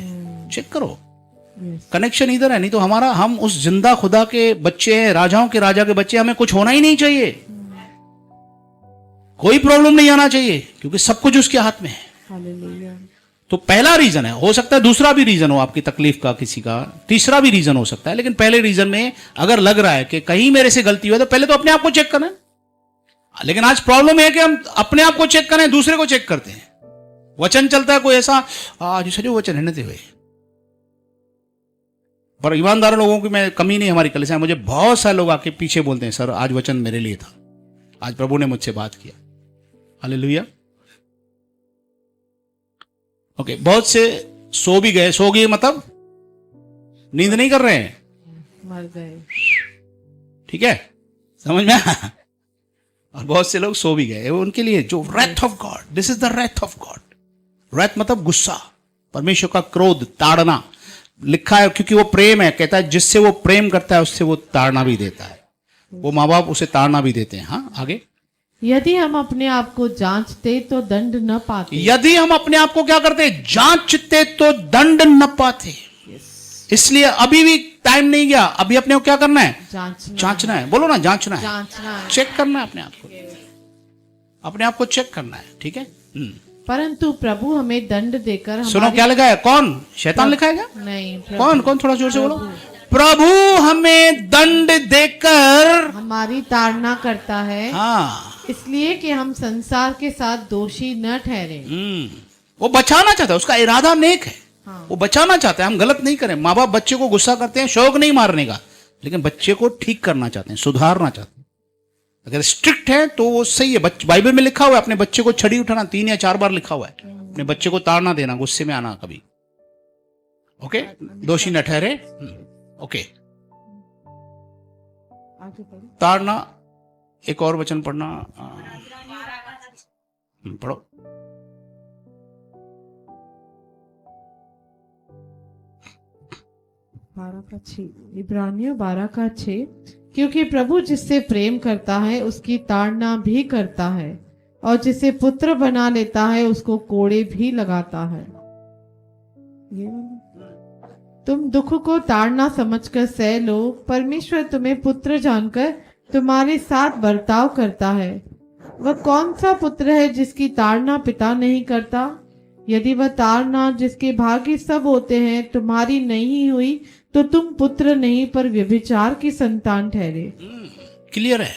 चेक करो, कनेक्शन इधर है, नहीं तो हम उस जिंदा खुदा के बच्चे हैं, राजाओं के राजा के बच्चे, हमें कुछ होना ही नहीं चाहिए, कोई प्रॉब्लम नहीं आना चाहिए, क्योंकि सब कुछ उसके हाथ में है। हालेलुया। तो पहला रीजन है, हो सकता है दूसरा भी रीजन हो आपकी तकलीफ का, किसी का तीसरा भी रीजन हो सकता है, लेकिन पहले रीजन में अगर लग रहा है कि कहीं मेरे से गलती हुई, तो पहले तो अपने आप को चेक करना है। लेकिन आज प्रॉब्लम है कि हम अपने आप को चेक करें, दूसरे को चेक करते हैं। वचन चलता है कोई ऐसा, आज सजो वचन है हुए, पर ईमानदार लोगों की मैं कमी नहीं, हमारी कलीसिया, मुझे बहुत सारे लोग आके पीछे बोलते हैं, सर आज वचन मेरे लिए था, आज प्रभु ने मुझसे बात किया। हालेलुया। ओके, बहुत से सो भी गए। सो गए मतलब नींद नहीं कर रहे हैं, मर गए। ठीक है, समझ में आया? और बहुत से लोग सो भी गए। उनके लिए जो wrath of God, this is the wrath of God. Wrath मतलब गुस्सा, परमेश्वर का क्रोध, ताड़ना लिखा है, क्योंकि वो प्रेम है। कहता है जिससे वो प्रेम करता है उससे वो ताड़ना भी देता है। वो माँ बाप उसे ताड़ना भी देते हैं। हाँ, आगे। यदि हम अपने आप को जांचते तो दंड न पाते। यदि हम अपने आप को क्या करते? जांचते तो दंड न पाते। इसलिए अभी भी टाइम नहीं गया, अभी अपने को क्या करना है? जांचना है। बोलो ना, जांचना है, चेक करना है अपने आप को, अपने आप को चेक करना है। ठीक है। परंतु प्रभु हमें दंड देकर, सुनो क्या लिखा है? कौन? शैतान लिखा है क्या? नहीं, कौन? थोड़ा जोर से बोलो। प्रभु हमें दंड देकर हमारी ताड़ना करता है। हाँ, इसलिए कि हम संसार के साथ दोषी न ठहरे। वो बचाना चाहता है, उसका इरादा नेक है। हाँ। वो बचाना चाहता है, हम गलत नहीं करें। माँ बाप बच्चे को गुस्सा करते हैं, शौक नहीं मारने का, लेकिन बच्चे को ठीक करना चाहते हैं, सुधारना चाहते हैं। अगर स्ट्रिक्ट है तो वो सही है। बाइबल में लिखा हुआ है अपने बच्चे को छड़ी उठाना, 3 या 4 बार लिखा हुआ है। अपने बच्चे को ताड़ना देना, गुस्से में आना कभी। ओके, दोषी न ठहरे। ओके, ताड़ना। एक और वचन पढ़ना, पढ़ो। इब्रानियों 12:6। क्योंकि प्रभु जिससे प्रेम करता है उसकी ताड़ना भी करता है, और जिसे पुत्र बना लेता है उसको कोड़े भी लगाता है। तुम दुख को ताड़ना समझकर सह लो, परमेश्वर तुम्हें पुत्र जानकर तुम्हारे साथ बर्ताव करता है। वह कौन सा पुत्र है जिसकी ताड़ना पिता नहीं करता? यदि वह तारनाथ जिसके भाग्य सब होते हैं तुम्हारी नहीं हुई तो तुम पुत्र नहीं पर व्यभिचार की संतान ठहरे। क्लियर है।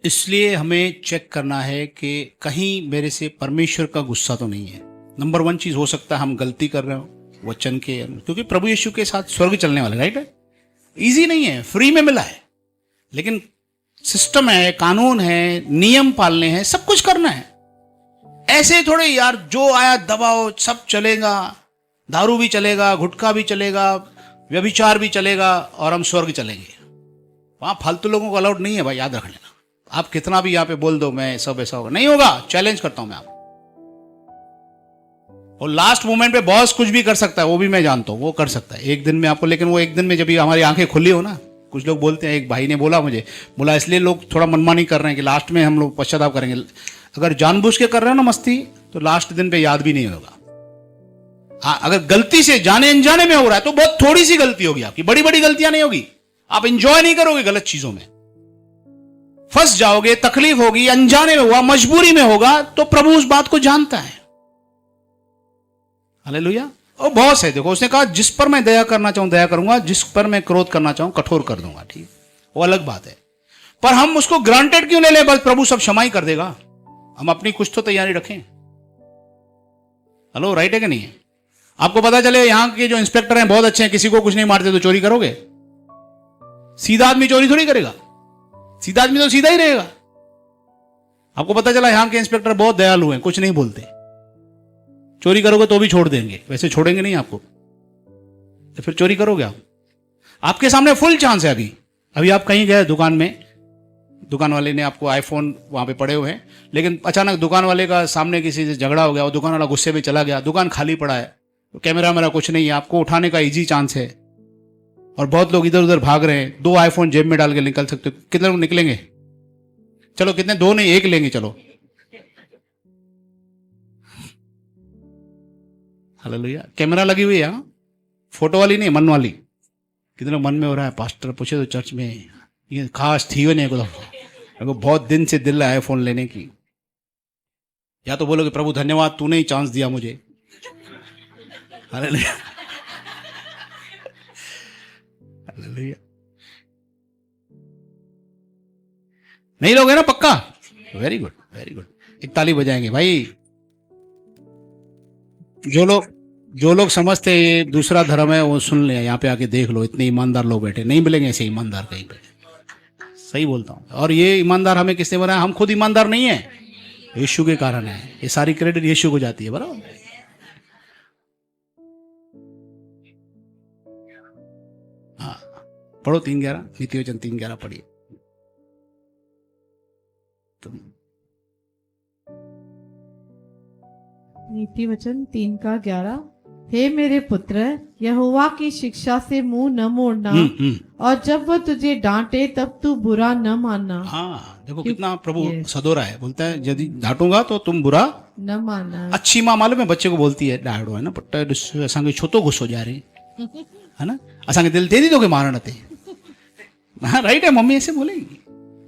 इसलिए हमें चेक करना है कि कहीं मेरे से परमेश्वर का गुस्सा तो नहीं है। नंबर 1 चीज हो सकता है हम गलती कर रहे हो वचन के, क्योंकि प्रभु यीशु के साथ स्वर्ग चलने वाले, राइट है। इजी नहीं है, फ्री में मिला है, लेकिन सिस्टम है, कानून है, नियम पालने हैं, सब कुछ करना है। ऐसे थोड़े यार जो आया दबाओ सब चलेगा, दारू भी चलेगा, गुटखा भी चलेगा, व्यभिचार भी चलेगा और हम स्वर्ग चलेंगे। वहां फालतू लोगों को अलाउड नहीं है भाई, याद रख लेना। आप कितना भी यहां पे बोल दो मैं सब ऐसा होगा, नहीं होगा। चैलेंज करता हूं मैं आपको। और लास्ट मोमेंट पे बॉस कुछ भी कर सकता है, वो भी मैं जानता हूं, वो कर सकता है एक दिन में आपको। लेकिन वो एक दिन में जब हमारी आंखें खुली हो ना, कुछ लोग बोलते हैं, एक भाई ने बोला मुझे, बोला इसलिए लोग थोड़ा मनमानी कर रहे हैं कि लास्ट में हम लोग पश्चाताप करेंगे। अगर जानबूझ के कर रहे हो ना मस्ती, तो लास्ट दिन पे याद भी नहीं होगा। अगर गलती से जाने अनजाने में हो रहा है तो बहुत थोड़ी सी गलती होगी आपकी, बड़ी बड़ी गलतियां नहीं होगी। आप इंजॉय नहीं करोगे गलत चीजों में, फंस जाओगे, तकलीफ होगी, अनजाने में हुआ, मजबूरी में होगा, तो प्रभु उस बात को जानता है। हालेलुया। और बहुत है, देखो उसने कहा जिस पर मैं दया करना चाहूं दया करूंगा, जिस पर मैं क्रोध करना चाहूं कठोर कर दूंगा। ठीक, वो अलग बात है। पर हम उसको ग्रांटेड क्यों ले ले, बस प्रभु सब क्षमा ही कर देगा। हम अपनी कुछ तो तैयारी रखें। हेलो, राइट है कि नहीं है? आपको पता चले यहां के जो इंस्पेक्टर हैं बहुत अच्छे हैं, किसी को कुछ नहीं मारते, तो चोरी करोगे? सीधा आदमी चोरी थोड़ी करेगा, सीधा आदमी तो सीधा ही रहेगा। आपको पता चला यहां के इंस्पेक्टर बहुत दयालु हैं, कुछ नहीं बोलते, चोरी करोगे तो भी छोड़ देंगे, वैसे छोड़ेंगे नहीं आपको, तो फिर चोरी करोगे आप। आपके सामने फुल चांस है। अभी आप कहीं गए दुकान में, दुकान वाले ने आपको आईफोन वहां पे पड़े हुए हैं, लेकिन अचानक दुकान वाले का सामने किसी से झगड़ा हो गया, और दुकान वाला गुस्से में चला गया, दुकान खाली पड़ा है, तो कैमरा मेरा कुछ नहीं है, आपको उठाने का इजी चांस है, और बहुत लोग इधर उधर भाग रहे हैं। 2 आईफोन जेब में डाल के निकल सकते हो, कितने लोग निकलेंगे? चलो कितने, 2 नहीं 1 लेंगे, चलो। हालेलुया। कैमरा लगी हुई है, फोटो वाली नहीं, मन वाली। कितने लोग मन में हो रहा है, पास्टर पूछे तो चर्च में ये खास थी नहीं को बहुत दिन से दिल है आईफोन लेने की। या तो बोलोगे प्रभु धन्यवाद, तूने ही चांस दिया मुझे। Hallelujah, hallelujah. नहीं लोगे ना पक्का? Very good, very good. एक ताली बजाएंगे भाई। जो लोग समझते हैं ये दूसरा धर्म है, वो सुन ले, यहाँ पे आके देख लो, इतने ईमानदार लोग बैठे, नहीं मिलेंगे ऐसे ईमानदार कहीं पे। सही बोलता हूँ। और ये ईमानदार हमें किसने बनाया? हम खुद ईमानदार नहीं है, यीशु के कारण है। ये सारी क्रेडिट यीशु को जाती है, बराबर। हाँ, पढ़ो 3:11, नीति वचन 3:11 पढ़िए तुम। नीति वचन 3:11, हे मेरे पुत्र, यहोवा की शिक्षा से मुंह न मोड़ना, और जब वह तुझे डांटे तब तू बुरा न मानना। हाँ, देखो कितना प्रभु सदोरा है। बोलता है यदि डांटूंगा तो तुम बुरा न मानना। अच्छी माँ मालूम है बच्चे को बोलती है, डांटो है ना पट्टा असांखे छोतो गुस्सो जा रही है ना, असांखे दिल दे दी तो के मारना थे। हाँ राइट है, मम्मी ऐसे बोलेगी,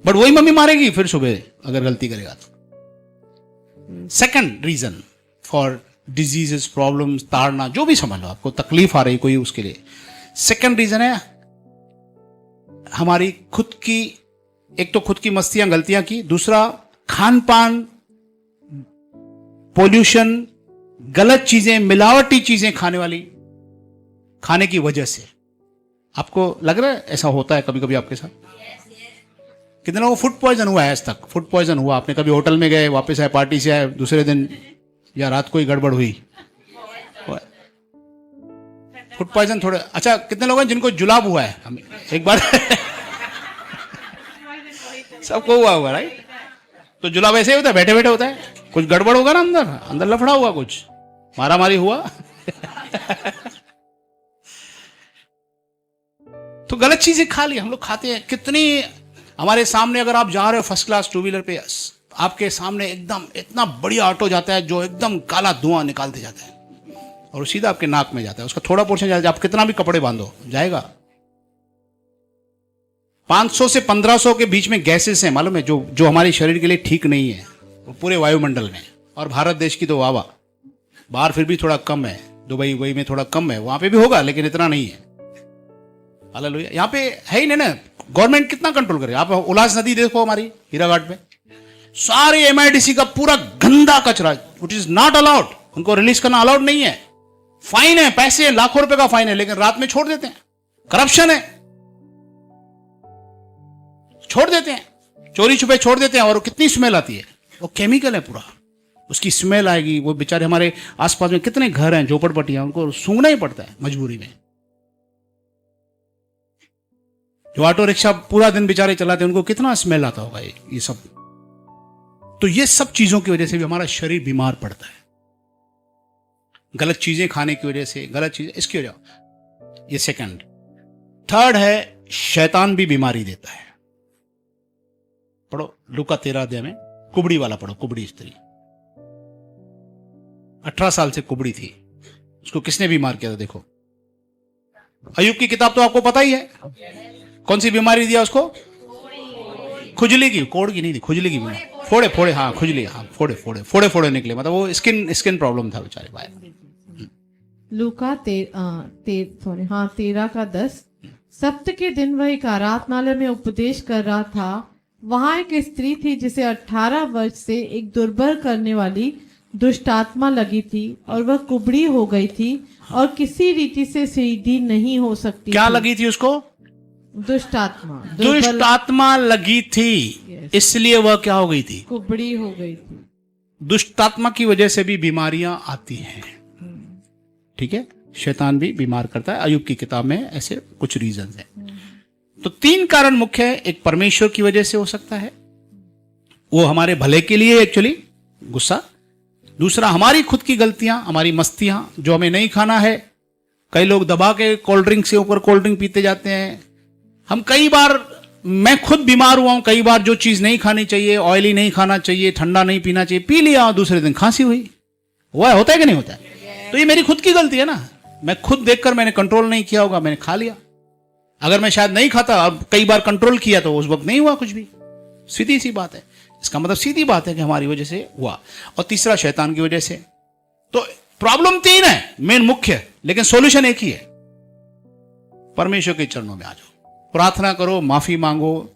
बट वही मम्मी मारेगी फिर सुबह अगर गलती करेगा तो। Second reason for diseases, problems, ताड़ना, जो भी समझ लो, आपको तकलीफ आ रही कोई, उसके लिए सेकंड रीजन है हमारी खुद की, एक तो खुद की मस्तियां, गलतियां की, दूसरा खान पान, पोल्यूशन, गलत चीजें, मिलावटी चीजें खाने की वजह से। आपको लग रहा है ऐसा होता है कभी कभी आपके साथ? कितने लोगों को फूड पॉइजन हुआ है आज तक? फूड पॉइजन हुआ, आपने कभी होटल में गए, वापस आए, पार्टी से आए, दूसरे दिन या रात को ही गड़बड़ हुई, फूड पॉइजन थोड़े। अच्छा, कितने लोग हैं जिनको जुलाब हुआ है? हमें एक बार सबको हुआ होगा, राइट? तो जुलाब ऐसे ही होता है, बैठे बैठे होता है, कुछ गड़बड़ होगा ना, अंदर लफड़ा होगा, कुछ मारा मारी हुआ। तो गलत चीजें खा ली, हम लोग खाते हैं। कितनी हमारे सामने, अगर आप जा रहे हो फर्स्ट क्लास 2 व्हीलर पे, आपके सामने एकदम इतना बढ़िया ऑटो जाता है जो एकदम काला धुआं निकालते जाता है, और सीधा आपके नाक में जाता है, उसका थोड़ा पोर्शन जाता है, आप कितना भी कपड़े बांधो जाएगा। 500 से 1500 के बीच में गैसेस हैं, मालूम है, जो हमारे शरीर के लिए ठीक नहीं है, वो पूरे वायुमंडल में, और भारत देश की तो वाह वाह, बाहर फिर भी थोड़ा कम है, दुबई वही में थोड़ा कम है, वहां पे भी होगा लेकिन इतना नहीं है। हालेलुया। यहाँ पे है ही नहीं ना, गवर्नमेंट कितना कंट्रोल करे। आप उल्लास नदी देखो हमारी हीराघाट पे, सारे एमआईडीसी का पूरा गंदा कचरा, विच इज नॉट अलाउड, उनको रिलीज करना अलाउड नहीं है, फाइन है, पैसे हैं, लाखों रुपए का फाइन है, लेकिन रात में छोड़ देते हैं। करप्शन है, छोड़ देते हैं, चोरी छुपे छोड़ देते हैं, और कितनी स्मेल आती है, वो केमिकल है पूरा, उसकी स्मेल आएगी। वो बेचारे हमारे आसपास में कितने घर हैं, झोपड़पट्टियां, उनको सूंघना ही पड़ता है मजबूरी में। जो ऑटो रिक्शा पूरा दिन बेचारे चलाते हैं, उनको कितना स्मेल आता होगा ये सब। तो ये सब चीजों की वजह से भी हमारा शरीर बीमार पड़ता है, गलत चीजें खाने की वजह से, गलत चीजें इसकी वजह। ये सेकंड। थर्ड है, शैतान भी बीमारी देता है। पढ़ो लूका 13 अध्याय में, कुबड़ी वाला पढ़ो, कुबड़ी स्त्री 18 साल से कुबड़ी थी, उसको किसने बीमार किया था? देखो अय्यूब की किताब तो आपको पता ही है, कौन सी बीमारी दिया उसको? खुजली की, कोड़ की नहीं थी, खुजली की बीमारी, फोड़े फोड़े, हाँ खुजली, हाँ फोड़े फोड़े फोड़े फोड़े निकले, मतलब वो स्किन प्रॉब्लम था बेचारे भाई। लूका 13:10। सप्त के दिन वह एक आराधनालय में उपदेश कर रहा था। वहां एक स्त्री थी जिसे 18 वर्ष से एक दुर्बल करने वाली दुष्टात्मा लगी थी, और वह कुबड़ी हो गई थी और किसी रीति से सीधी नहीं हो सकती। क्या थी। लगी थी उसको? दुष्टात्मा। दुष्टात्मा लगी थी, इसलिए वह क्या हो गई थी? कुबड़ी हो गई थी। दुष्टात्मा की वजह से भी बीमारियां आती हैं, ठीक है, शैतान भी बीमार करता है। अय्यूब की किताब में ऐसे कुछ रीजन हैं। तो 3 कारण मुख्य है। एक परमेश्वर की वजह से हो सकता है, वो हमारे भले के लिए एक्चुअली गुस्सा। दूसरा हमारी खुद की गलतियां, हमारी मस्तियां जो हमें नहीं खाना है। कई लोग दबा के कोल्ड ड्रिंक से ऊपर कोल्ड ड्रिंक पीते जाते हैं। हम कई बार, मैं खुद बीमार हुआ हूं कई बार, जो चीज नहीं खानी चाहिए, ऑयली नहीं खाना चाहिए, ठंडा नहीं पीना चाहिए, पी लिया और दूसरे दिन खांसी हुई। हुआ होता है कि नहीं होता है? तो ये मेरी खुद की गलती है ना, मैं खुद देखकर मैंने कंट्रोल नहीं किया होगा, मैंने खा लिया। अगर मैं शायद नहीं खाता और कई बार कंट्रोल किया तो उस वक्त नहीं हुआ कुछ भी। सीधी सी बात है, इसका मतलब सीधी बात है कि हमारी वजह से हुआ। और तीसरा शैतान की वजह से। तो प्रॉब्लम 3 है मेन मुख्य, लेकिन सॉल्यूशन एक ही है। परमेश्वर के चरणों में आ जाओ, प्रार्थना करो, माफी मांगो।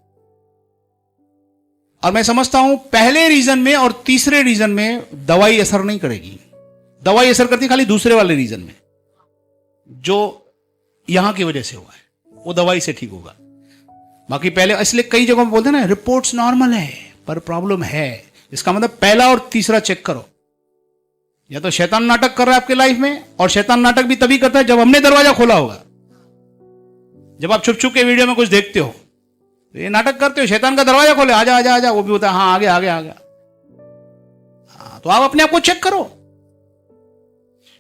और मैं समझता हूं पहले रीजन में और तीसरे रीजन में दवाई असर नहीं करेगी। दवाई असर करती खाली दूसरे वाले रीजन में, जो यहां की वजह से हुआ है, वो दवाई से ठीक होगा। बाकी पहले, इसलिए कई जगहों में बोलते हैं ना रिपोर्ट्स नॉर्मल है पर प्रॉब्लम है। इसका मतलब पहला और तीसरा चेक करो। या तो शैतान नाटक कर रहा है आपके लाइफ में, और शैतान नाटक भी तभी करता है जब हमने दरवाजा खोला होगा। जब आप छुप छुप के वीडियो में कुछ देखते हो तो ये नाटक करते हो, शैतान का दरवाजा खोले, आजा आजा आजा, वो भी होता है हाँ आगे आगे आ गया। हाँ, तो आप अपने आप को चेक करो,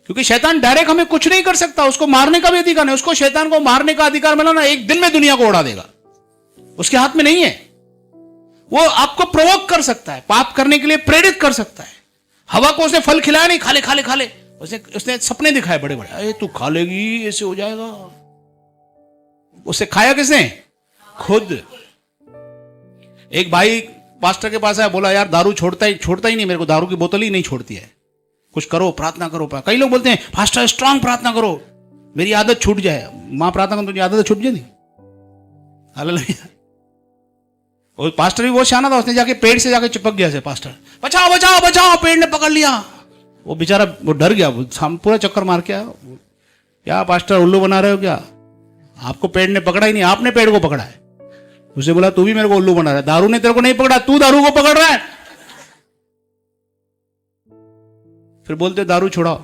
क्योंकि शैतान डायरेक्ट हमें कुछ नहीं कर सकता, उसको मारने का भी अधिकार नहीं। उसको, शैतान को मारने का अधिकार मिला ना, एक दिन में दुनिया को उड़ा देगा, उसके हाथ में नहीं है। वो आपको प्रोवोक कर सकता है, पाप करने के लिए प्रेरित कर सकता है। हवा को उसने फल खिलाया नहीं, खाले खाले खाले, उसने सपने दिखाए बड़े बड़े, अरे तू खा लेगी ऐसे हो जाएगा। उसे खाया किसने? खुद। एक भाई पास्टर के पास आया, बोला यार दारू छोड़ता ही नहीं, मेरे को दारू की बोतल ही नहीं छोड़ती है, कुछ करो, प्रार्थना करो। कई लोग बोलते हैं पास्टर स्ट्रांग प्रार्थना करो, मेरी आदत छूट जाए। मां प्रार्थना करो, तुझी आदत छूट जाती। हालेलुया। और पास्टर भी बहुत शाना था, उसने जाके पेड़ से जाके चिपक गया से, पास्टर बचाओ बचाओ बचाओ, पेड़ ने पकड़ लिया। वो बेचारा वो डर गया, पूरा चक्कर मार के आया। क्या पास्टर उल्लू बना रहे हो क्या? आपको पेड़ ने पकड़ा ही नहीं, आपने पेड़ को पकड़ा है। उसे बोला तू भी मेरे को उल्लू बना रहा है, दारू ने तेरे को नहीं पकड़ा, तू दारू को पकड़ रहा है। फिर बोलते दारू छुड़ाओ।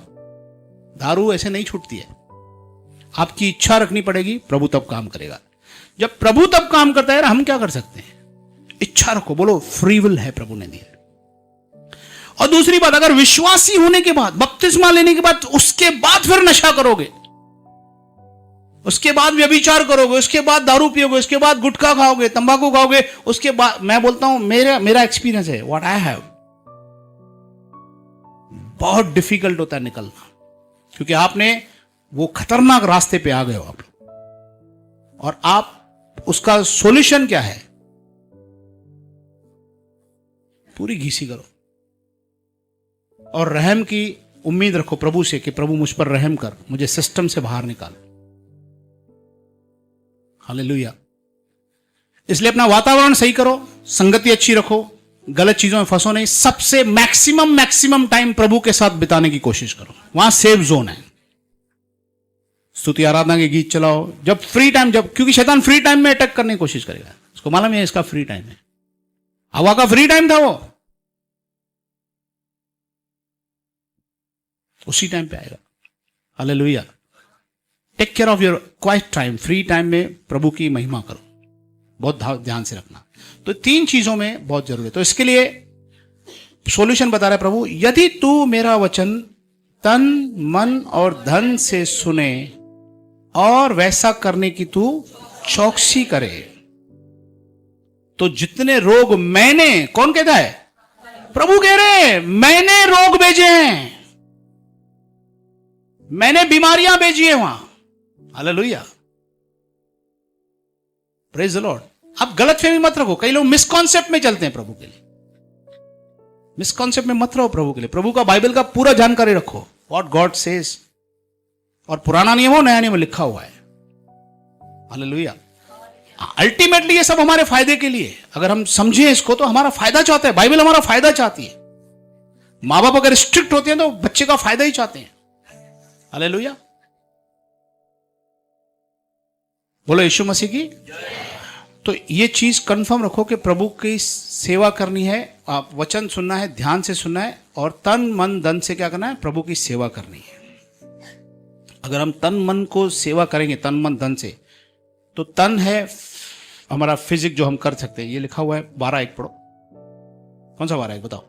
दारू ऐसे नहीं छूटती है, आपकी इच्छा रखनी पड़ेगी, प्रभु तब काम करेगा। जब प्रभु तब काम करता है, हम क्या कर सकते हैं? इच्छा रखो, बोलो फ्री विल है, प्रभु ने दिया। और दूसरी बात, अगर विश्वासी होने के बाद, बपतिस्मा लेने के बाद, उसके बाद फिर नशा करोगे, उसके बाद व्यभिचार करोगे, उसके बाद दारू पियोगे, उसके बाद गुटखा खाओगे, तंबाकू खाओगे, उसके बाद, मैं बोलता हूं, मेरा एक्सपीरियंस है, व्हाट आई हैव, बहुत डिफिकल्ट होता है निकलना, क्योंकि आपने वो खतरनाक रास्ते पे आ गए हो आप। और आप, उसका सॉल्यूशन क्या है? पूरी घीसी करो, और रहम की उम्मीद रखो प्रभु से कि प्रभु मुझ पर रहम कर, मुझे सिस्टम से बाहर निकाल। हालेलुया। इसलिए अपना वातावरण सही करो, संगति अच्छी रखो, गलत चीजों में फंसो नहीं। सबसे मैक्सिमम टाइम प्रभु के साथ बिताने की कोशिश करो, वहां सेफ जोन है। स्तुति आराधना के गीत चलाओ जब फ्री टाइम, क्योंकि शैतान फ्री टाइम में अटैक करने की कोशिश करेगा, उसको मालूम है इसका फ्री टाइम है। हवा का फ्री टाइम था वो, उसी टाइम पे आएगा। Hallelujah. Take care of your quiet time, free time में प्रभु की महिमा करो, बहुत ध्यान से रखना। तो 3 चीजों में बहुत जरूरी है। तो इसके लिए सॉल्यूशन बता रहा है प्रभु, यदि तू मेरा वचन तन मन और धन से सुने और वैसा करने की तू चौकसी करे, तो जितने रोग मैंने, कौन कहता है? प्रभु कह रहे हैं, मैंने रोग भेजे हैं, मैंने बीमारियां भेजी है वहां। Hallelujah, praise the Lord. आप गलतफहमी मत रखो, कई लोग मिसकॉन्सेप्ट में चलते हैं प्रभु के लिए। मिसकॉन्सेप्ट में मत रहो प्रभु के लिए। प्रभु का बाइबल का पूरा जानकारी रखो, व्हाट गॉड सेज, और पुराना नियम हो नया नियम लिखा हुआ है। हालेलुया। अल्टीमेटली ये सब हमारे फायदे के लिए, अगर हम समझें इसको तो हमारा फायदा चाहता है, बाइबल हमारा फायदा चाहती है। मां बाप अगर स्ट्रिक्ट होते हैं तो बच्चे का फायदा ही चाहते हैं। हालेलुया, बोलो यीशु मसीह की। तो ये चीज कंफर्म रखो कि प्रभु की सेवा करनी है, आप वचन सुनना है, ध्यान से सुनना है, और तन मन धन से क्या करना है? प्रभु की सेवा करनी है। अगर हम तन मन को सेवा करेंगे, तन मन धन से, तो तन है हमारा फिजिक जो हम कर सकते हैं। ये लिखा हुआ है 12:1 पढ़ो। कौन सा 12:1 बताओ?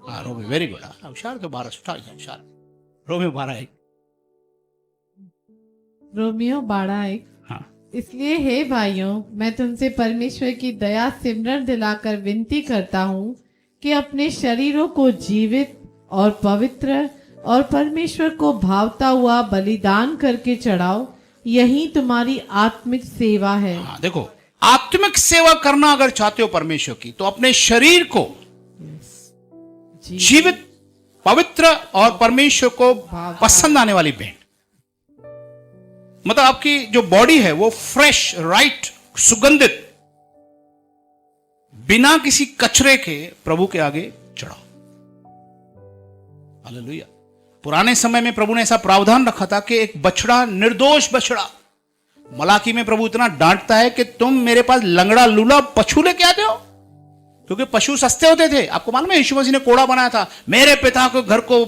हाँ, रोमियो, वेरी गुड, होशियार। तो 12 होशियार, रोमियो 12:1। रोमियो 12:1। हाँ, इसलिए हे भाइयों, मैं तुमसे परमेश्वर की दया सिमरन दिलाकर विनती करता हूँ कि अपने शरीरों को जीवित और पवित्र और परमेश्वर को भावता हुआ बलिदान करके चढ़ाओ, यही तुम्हारी आत्मिक सेवा है। हाँ, देखो, आत्मिक सेवा करना अगर चाहते हो परमेश्वर की, तो अपने शरीर को जीवित, पवित्र और परमेश्वर को पसंद आने वाली भेंट, मतलब आपकी जो बॉडी है वो फ्रेश, राइट, सुगंधित, बिना किसी कचरे के प्रभु के आगे चढ़ाओ। हालेलुया। पुराने समय में प्रभु ने ऐसा प्रावधान रखा था कि एक बछड़ा, निर्दोष बछड़ा, मलाकी में प्रभु इतना डांटता है कि तुम मेरे पास लंगड़ा लूला पशु लेके आते हो, क्योंकि पशु सस्ते होते थे। आपको मालूम है यीशु मसीह ने कोड़ा बनाया था, मेरे पिता को घर को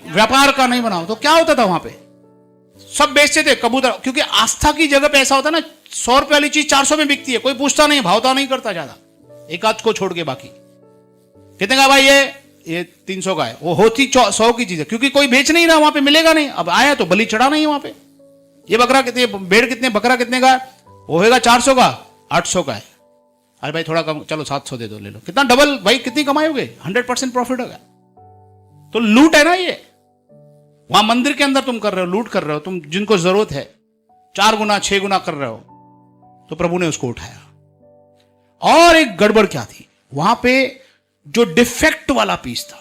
व्यापार का नहीं बनाओ। तो क्या होता था वहां पे? सब बेचते थे कबूतर, क्योंकि आस्था की जगह पे ऐसा होता ना, 100 रुपए वाली चीज 400 में बिकती है, कोई पूछता नहीं, भावता नहीं करता ज्यादा, एक आध को छोड़ के बाकी। कितने का भाई? ये 300 का है। वो होती 100 की चीज है, क्योंकि कोई बेच नहीं रहा, वहां पे मिलेगा नहीं। अब आया तो बलि चढ़ा नहीं है वहां पे। ये बकरा कितने, भेड़ कितने, बकरा कितने का? वो होगा 400 का, 800 का है। अरे भाई थोड़ा कम, चलो 700 दे दो, ले लो। कितना डबल भाई, कितनी कमाई हो गई? 100% प्रॉफिट होगा। तो लूट है ना ये। वहां मंदिर के अंदर तुम कर रहे हो, लूट कर रहे हो, तुम जिनको जरूरत है 4 गुना 6 गुना कर रहे हो। तो प्रभु ने उसको उठाया। और एक गड़बड़ क्या थी वहां पे? जो डिफेक्ट वाला पीस था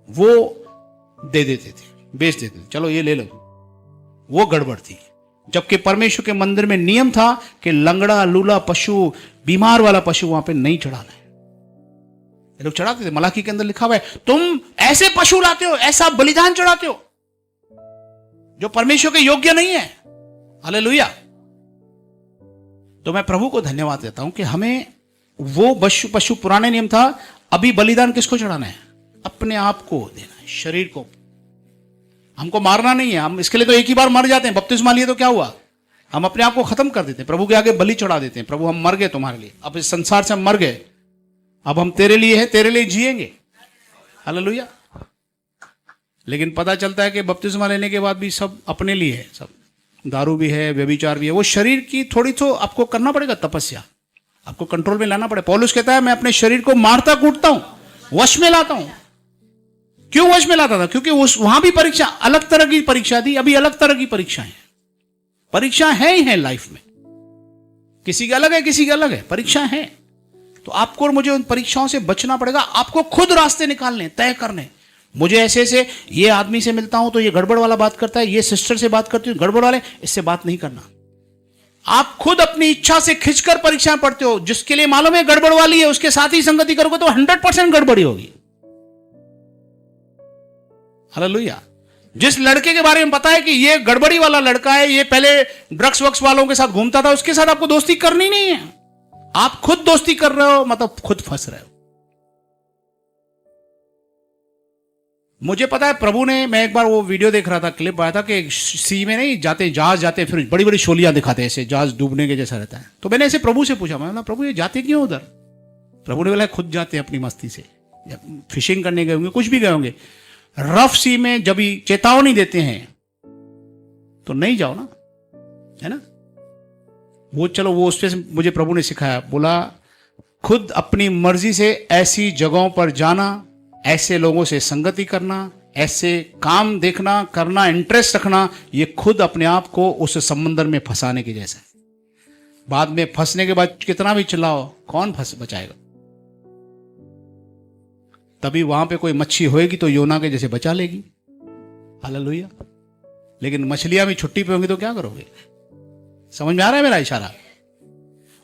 वो दे देते थे, बेच देते थे, चलो ये ले लो। वो गड़बड़ थी। जबकि परमेश्वर के मंदिर में नियम था कि लंगड़ा लूला पशु, बीमार वाला पशु वहां पे नहीं चढ़ाना है। लोग चढ़ाते थे। मलाकी के अंदर लिखा हुआ है, तुम ऐसे पशु लाते हो, ऐसा बलिदान चढ़ाते हो जो परमेश्वर के योग्य नहीं है। हालेलुया। तो मैं प्रभु को धन्यवाद देता हूं कि हमें वो पशु पुराने नियम था, अभी बलिदान किसको चढ़ाना है? अपने आप को देना है, शरीर को। हमको मारना नहीं है, हम इसके लिए तो एक ही बार मर जाते हैं। बपतिस्मा लिए तो क्या हुआ? हम अपने आप को खत्म कर देते हैं, प्रभु के आगे बलि चढ़ा देते हैं। प्रभु हम मर गए तुम्हारे लिए, अब इस संसार से हम मर गए, अब हम तेरे लिए हैं, तेरे लिए जिएंगे। हालेलुया। लेकिन पता चलता है कि बपतिस्मा लेने के बाद भी सब अपने लिए है, सब दारू भी है, व्यभिचार भी है। वो शरीर की थोड़ी तो आपको करना पड़ेगा तपस्या, आपको कंट्रोल में लाना पड़ेगा। पौलुस कहता है मैं अपने शरीर को मारता कूटता हूं, वश में लाता हूं। क्यों वश में लाता था? क्योंकि वहां भी परीक्षा, अलग तरह की परीक्षा थी, अभी अलग तरह की परीक्षा है। परीक्षा है ही है लाइफ में, किसी की अलग है, किसी की अलग है, परीक्षा है। तो आपको और मुझे उन परीक्षाओं से बचना पड़ेगा। आपको खुद रास्ते निकालने, तय करने, मुझे ऐसे ऐसे ये आदमी से मिलता हूं तो ये गड़बड़ वाला बात करता है, ये सिस्टर से बात करती हूँ गड़बड़ वाले, इससे बात नहीं करना। आप खुद अपनी इच्छा से खिंचकर परीक्षाएं पढ़ते हो, जिसके लिए मालूम है गड़बड़ वाली है, उसके साथ ही संगति करोगे तो 100% गड़बड़ी होगी। हालेलुया। जिस लड़के के बारे में पता है कि ये गड़बड़ी वाला लड़का है, ये पहले ड्रग्स वक्स वालों के साथ घूमता था, उसके साथ आपको दोस्ती करनी नहीं है। आप खुद दोस्ती कर रहे हो, मतलब खुद फंस रहे हो। मुझे पता है प्रभु ने, मैं एक बार वो वीडियो देख रहा था, क्लिप आया था कि सी में नहीं जाते, जहाज जाते, फिर बड़ी बड़ी शोलियां दिखाते हैं, ऐसे जहाज डूबने के जैसा रहता है। तो मैंने ऐसे प्रभु से पूछा, मैं बोला प्रभु ये जाते क्यों उधर? प्रभु ने बोला खुद जाते हैं अपनी मस्ती से, फिशिंग करने गए होंगे, कुछ भी गए होंगे। रफ सी में जब भी चेतावनी देते हैं तो नहीं जाओ ना, है ना। वो चलो वो उस पे मुझे प्रभु ने सिखाया, बोला खुद अपनी मर्जी से ऐसी जगहों पर जाना, ऐसे लोगों से संगति करना, ऐसे काम देखना करना, इंटरेस्ट रखना, ये खुद अपने आप को उस समंदर में फंसाने के जैसा है। बाद में फंसने के बाद कितना भी चिल्लाओ, कौन फंस बचाएगा? तभी वहां पे कोई मच्छी होएगी तो योना के जैसे बचा लेगी। हालेलुया। लेकिन मछलियां भी छुट्टी पे होंगी तो क्या करोगे? समझ में आ रहा है मेरा इशारा?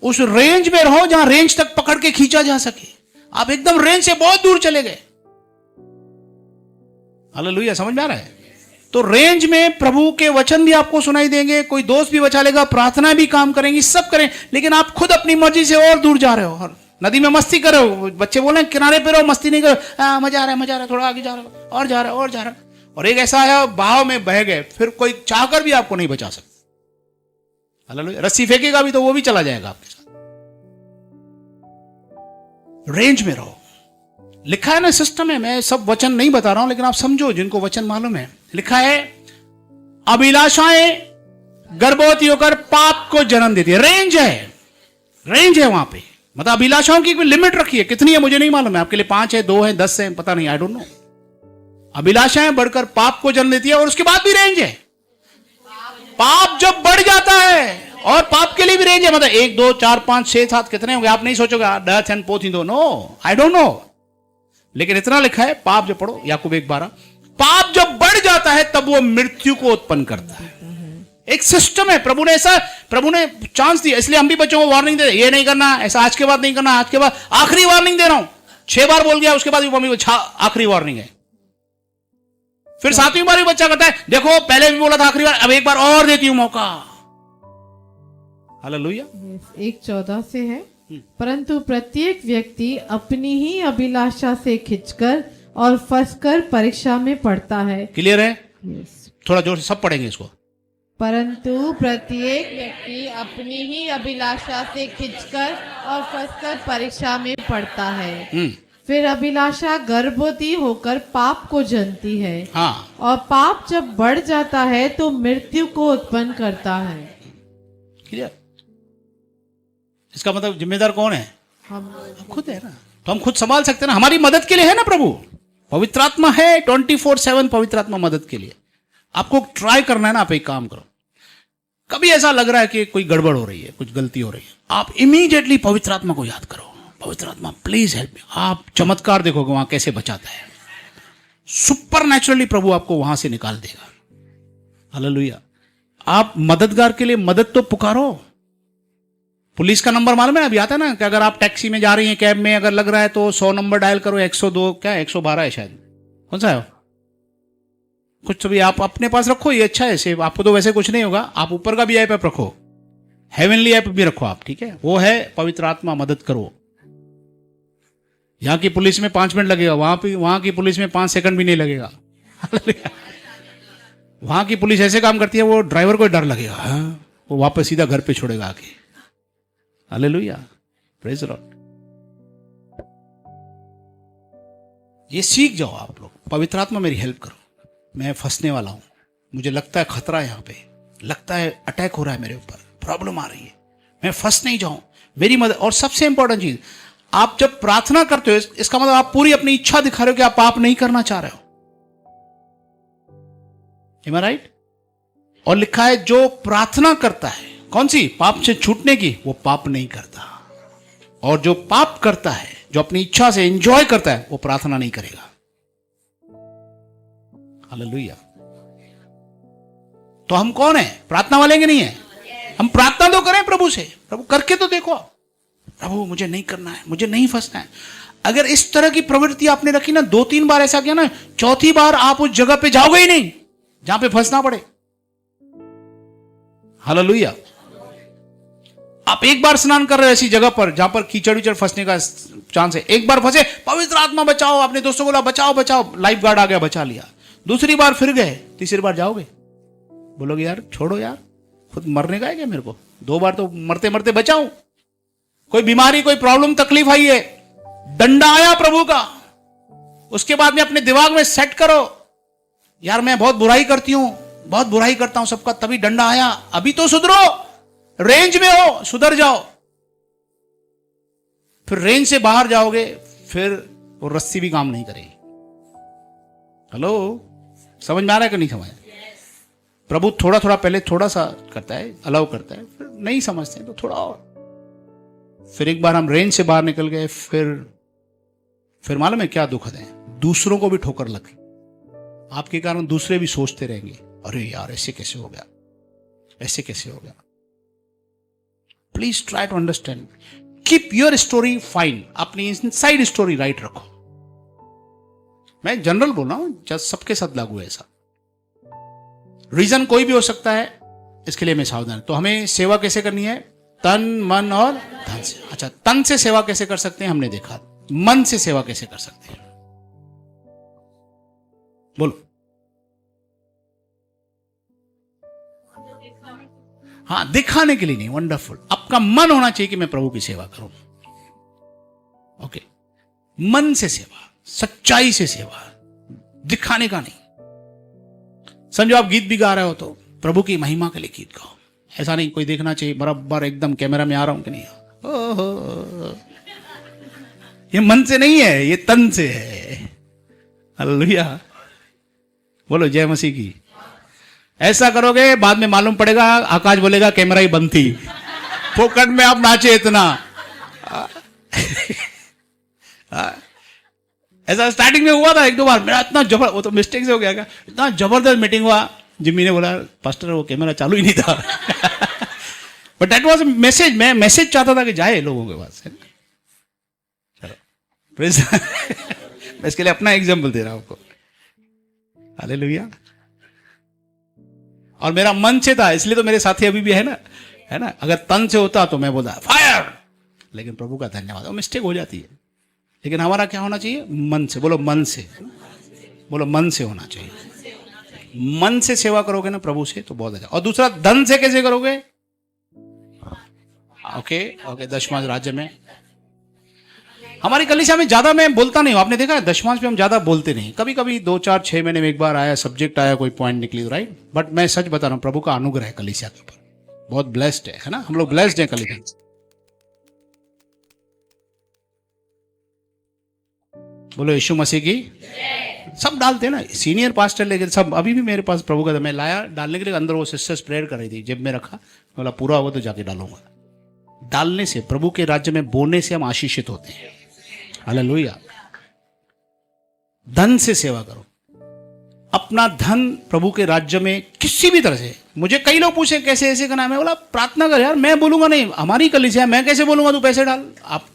उस रेंज में रहो जहां रेंज तक पकड़ के खींचा जा सके। आप एकदम रेंज से बहुत दूर चले गए। हालेलुया। समझ में आ रहा है? तो रेंज में प्रभु के वचन भी आपको सुनाई देंगे, कोई दोस्त भी बचा लेगा, प्रार्थना भी काम करेंगी, सब करें, लेकिन आप खुद अपनी मर्जी से और दूर जा रहे हो। और नदी में मस्ती करो, बच्चे बोले किनारे पे रहो, मस्ती नहीं करो, मजा आ रहा है, मजा आ रहा है, थोड़ा आगे जा रहा है, और जा रहा है, और जा रहा है, और एक ऐसा है बहाव में बह गए, फिर कोई चाहकर भी आपको नहीं बचा सकता। हालेलुया। रस्सी फेंकेगा भी तो वो भी चला जाएगा आपके साथ। रेंज में रहो। लिखा है ना, सिस्टम है, मैं सब वचन नहीं बता रहा हूं, लेकिन आप समझो जिनको वचन मालूम है। लिखा है अभिलाषाएं गर्भवती होकर पाप को जन्म देती है। रेंज है, रेंज है वहां पे। मतलब अभिलाषाओं की कोई लिमिट रखी है, कितनी है मुझे नहीं मालूम है, आपके लिए 5 है, 2 है, 10 है, पता नहीं, आई डोंट नो। अभिलाषाएं बढ़कर पाप को जन्म देती है, और उसके बाद भी रेंज है। पाप जब बढ़ जाता है, और पाप के लिए भी रेंज है, मतलब 1 2 4 5 6 7 कितने होंगे आप नहीं सोचोगे, डेथ एंड पोथ ही दो, नो, आई डोंट नो। लेकिन इतना लिखा है, पाप जब पढ़ो याकूब 1:12, पाप जब बढ़ जाता है तब वो मृत्यु को उत्पन्न करता है। एक सिस्टम है। प्रभु ने चांस दिया, इसलिए हम भी बच्चों को वार्निंग दे, ये नहीं करना, ऐसा आज के बाद नहीं करना, आज के बाद आखिरी वार्निंग दे रहा हूं। 6 बार बोल गया, उसके बाद भी मम्मी को आखिरी वार्निंग है। फिर 7वीं बार भी बच्चा कहता है, देखो पहले भी बोला था आखिरी बार, अब एक बार और देती हूं मौका। हालेलुया। 1:14 से है, परंतु प्रत्येक व्यक्ति अपनी ही अभिलाषा से खिंचकर और फंसकर परीक्षा में पड़ता है। क्लियर है? थोड़ा जोर से सब पढ़ेंगे इसको। परंतु प्रत्येक व्यक्ति अपनी ही अभिलाषा से खिंचकर और फंसकर परीक्षा में पड़ता है। फिर अभिलाषा गर्भवती होकर पाप को जनती है। हाँ। और पाप जब बढ़ जाता है तो मृत्यु को उत्पन्न करता है। क्लियर? इसका मतलब जिम्मेदार कौन है? हम खुद है ना। तो हम खुद संभाल सकते हैं ना, हमारी मदद के लिए है ना प्रभु। पवित्र आत्मा है 24/7, पवित्र आत्मा मदद के लिए। आपको ट्राई करना है ना, आप एक काम करो। कभी ऐसा लग रहा है कि कोई गड़बड़ हो रही है, कुछ गलती हो रही है, आप इमीडिएटली पवित्र आत्मा को याद करो, पवित्र आत्मा प्लीज हेल्प मी। आप चमत्कार देखोगे वहां कैसे बचाता है। सुपर नेचुरली प्रभु आपको वहां से निकाल देगा। हालेलुया। आप मददगार के लिए मदद तो पुकारो। पुलिस का नंबर मालूम है अभी आता है ना, कि अगर आप टैक्सी में जा रही हैं, कैब में अगर लग रहा है तो 100 नंबर डायल करो, 102 क्या 112 है शायद, कौन सा है कुछ तो भी आप अपने पास रखो, ये अच्छा है। सेव आपको तो वैसे कुछ नहीं होगा, आप ऊपर का भी ऐप रखो, हेवनली ऐप भी रखो आप, ठीक है। वो है पवित्र आत्मा मदद करो। यहां की पुलिस में 5 मिनट लगेगा, वहां की पुलिस में 5 सेकंड भी नहीं लगेगा। वहां की पुलिस ऐसे काम करती है, वो ड्राइवर को डर लगेगा, हाँ? वो वापस सीधा घर पे छोड़ेगा आके। Hallelujah, praise the Lord. ये सीख जाओ आप लोग। पवित्र आत्मा मेरी हेल्प करो, मैं फंसने वाला हूं, मुझे लगता है खतरा है, यहां पे लगता है अटैक हो रहा है मेरे ऊपर, प्रॉब्लम आ रही है, मैं फंस नहीं जाऊं, मेरी मदद। और सबसे इंपॉर्टेंट चीज, आप जब प्रार्थना करते हो, इसका मतलब आप पूरी अपनी इच्छा दिखा रहे हो कि आप पाप नहीं करना चाह रहे हो। Am I right? और लिखा है जो प्रार्थना करता है, कौन सी? पाप से छूटने की, वो पाप नहीं करता। और जो पाप करता है, जो अपनी इच्छा से एंजॉय करता है, वो प्रार्थना नहीं करेगा। हालेलुया। तो हम कौन है? प्रार्थना वाले के नहीं है? हम प्रार्थना तो करें प्रभु से, प्रभु करके तो देखो, प्रभु मुझे नहीं करना है, मुझे नहीं फंसना है। अगर इस तरह की प्रवृत्ति आपने रखी ना, 2-3 बार ऐसा किया ना, चौथी बार आप उस जगह पे जाओगे ही नहीं जहां पे फंसना पड़े। हालेलुया। आप एक बार स्नान कर रहे हो ऐसी जगह पर जहां पर कीचड़ विचड़ फंसने का चांस है, एक बार फंसे, पवित्र आत्मा बचाओ, अपने दोस्तों को बोला बचाओ बचाओ, लाइफ गार्ड आ गया बचा लिया। दूसरी बार फिर गए, तीसरी बार जाओगे, बोलोगे यार छोड़ो यार, खुद मरने का है क्या मेरे को? 2 बार तो मरते मरते बचाऊं। कोई बीमारी, कोई प्रॉब्लम, तकलीफ आई है, डंडा आया प्रभु का, उसके बाद में अपने दिमाग में सेट करो, यार मैं बहुत बुराई करती हूं, बहुत बुराई करता हूं सबका, तभी डंडा आया, अभी तो सुधरो, रेंज में हो, सुधर जाओ। फिर रेंज से बाहर जाओगे, फिर वो रस्सी भी काम नहीं करेगी। हेलो, समझ में आ रहा है कि नहीं समझ? प्रभु थोड़ा थोड़ा पहले थोड़ा सा करता है, अलाउ करता है, फिर नहीं समझते तो थोड़ा और, फिर एक बार हम रेंज से बाहर निकल गए, फिर मालूम है क्या दुखद है? दूसरों को भी ठोकर लगी, आपके कारण दूसरे भी सोचते रहेंगे, अरे यार ऐसे कैसे हो गया, ऐसे कैसे हो गया। Please try to understand, keep your story fine, अपनी इनसाइड स्टोरी राइट रखो। मैं जनरल बोल रहा हूं, जस्ट सबके साथ लागू है ऐसा। रीजन कोई भी हो सकता है, इसके लिए मैं सावधान। तो हमें सेवा कैसे करनी है? तन मन और धन से। अच्छा, तन से सेवा कैसे कर सकते हैं हमने देखा, मन से सेवा कैसे कर सकते हैं? बोलो। हाँ, दिखाने के लिए नहीं, वंडरफुल। आपका मन होना चाहिए कि मैं प्रभु की सेवा करूं। ओके, मन से सेवा, सच्चाई से सेवा, दिखाने का नहीं। समझो आप गीत भी गा रहे हो तो प्रभु की महिमा के लिए गीत गाओ, ऐसा नहीं कोई देखना चाहिए बराबर एकदम कैमरा में आ रहा हूं कि नहीं। ओहो, ये मन से नहीं है, ये तन से है। हालेलुया, बोलो जय मसीह की। ऐसा करोगे बाद में मालूम पड़ेगा, आकाश बोलेगा कैमरा ही बंद थी, फोकट में आप नाचे इतना। ऐसा स्टार्टिंग में हुआ था 1-2 बार, मेरा इतना जबर, वो तो मिस्टेक से हो गया, इतना जबरदस्त मीटिंग हुआ, जिम्मी ने बोला पास्टर वो कैमरा चालू ही नहीं था। बट दैट वाज मैसेज, मैं मैसेज चाहता था कि जाए लोगों के पास। चलो प्रेज। मैं इसके लिए अपना एग्जांपल दे रहा हूं आपको। हालेलुया। और मेरा मन से था, इसलिए तो मेरे साथी अभी भी है ना। अगर तन से होता तो मैं बोलता फायर, लेकिन प्रभु का धन्यवाद, वो मिस्टेक हो जाती है। लेकिन हमारा क्या होना चाहिए? मन से। बोलो मन से, बोलो मन से होना चाहिए। मन से सेवा करोगे ना प्रभु से तो बहुत अच्छा। और दूसरा, धन से कैसे करोगे? ओके, दशमांश राज्य में हमारी कलीसिया में ज्यादा मैं बोलता नहीं हूं, आपने देखा है दशमांश पे हम ज्यादा बोलते नहीं, कभी कभी 2-4-6 महीने में एक बार आया, सब्जेक्ट आया, कोई पॉइंट निकली, राइट। बट मैं सच बता रहा हूं, प्रभु का अनुग्रह है कलीसिया के ऊपर, बहुत ब्लेस्ड है ना, हम लोग ब्लेस्ड हैं कलीसिया। बोलो यीशु मसीह की। सब डालते हैं ना, सीनियर पास्टर लेके सब, अभी भी मेरे पास प्रभु का मैं लाया डालने के लिए, अंदर वो सिस्टर प्रेयर कर रही थी, जेब में रखा, बोला पूरा होगा तो जाके डालूंगा। डालने से, प्रभु के राज्य में बोने से हम आशीषित होते हैं। हालेलुया। धन से सेवा करो, अपना धन प्रभु के राज्य में किसी भी तरह से। मुझे कई लोग पूछे कैसे ऐसे करना है, मैं बोला प्रार्थना कर यार, मैं बोलूंगा नहीं, हमारी कलीसिया, मैं कैसे बोलूंगा तू पैसे डाल। आप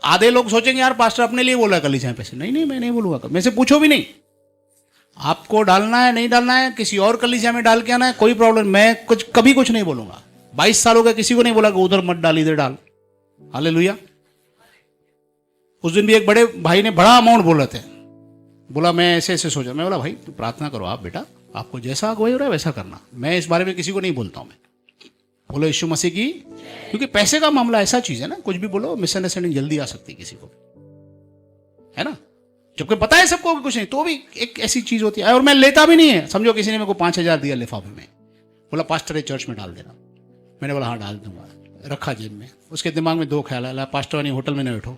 आधे लोग सोचेंगे यार पास्टर अपने लिए बोला कलीसिया में पैसे, नहीं मैं नहीं बोलूंगा, मेरे से पूछो भी नहीं। आपको डालना है नहीं डालना है, किसी और कलीसिया में डाल के आना है, कोई प्रॉब्लम, मैं कभी कुछ नहीं बोलूंगा। 22 साल हो गए, किसी को नहीं बोला कि उधर मत डाल इधर डाल। हालेलुया। उस दिन भी एक बड़े भाई ने बड़ा अमाउंट बोला थे, बोला मैं ऐसे ऐसे सोचा, मैं बोला भाई तू प्रार्थना करो, आप बेटा आपको जैसा अगुवाई हो रहा है वैसा करना, मैं इस बारे में किसी को नहीं बोलता हूं। मैं बोलो यीशु मसीह की। क्योंकि पैसे का मामला ऐसा चीज है ना, कुछ भी बोलो मिसअंडरस्टैंडिंग जल्दी आ सकती है किसी को, है ना। जबकि पता है सबको कुछ नहीं, तो भी एक ऐसी चीज होती है। और मैं लेता भी नहीं है, समझो किसी ने मेरे को 5,000 दिया लिफाफे में, बोला पास्टर चर्च में डाल देना, मैंने बोला हाँ डाल दूंगा, रखा जेब में। उसके दिमाग में 2 ख्याल आया, पास्टर नहीं होटल में न बैठो।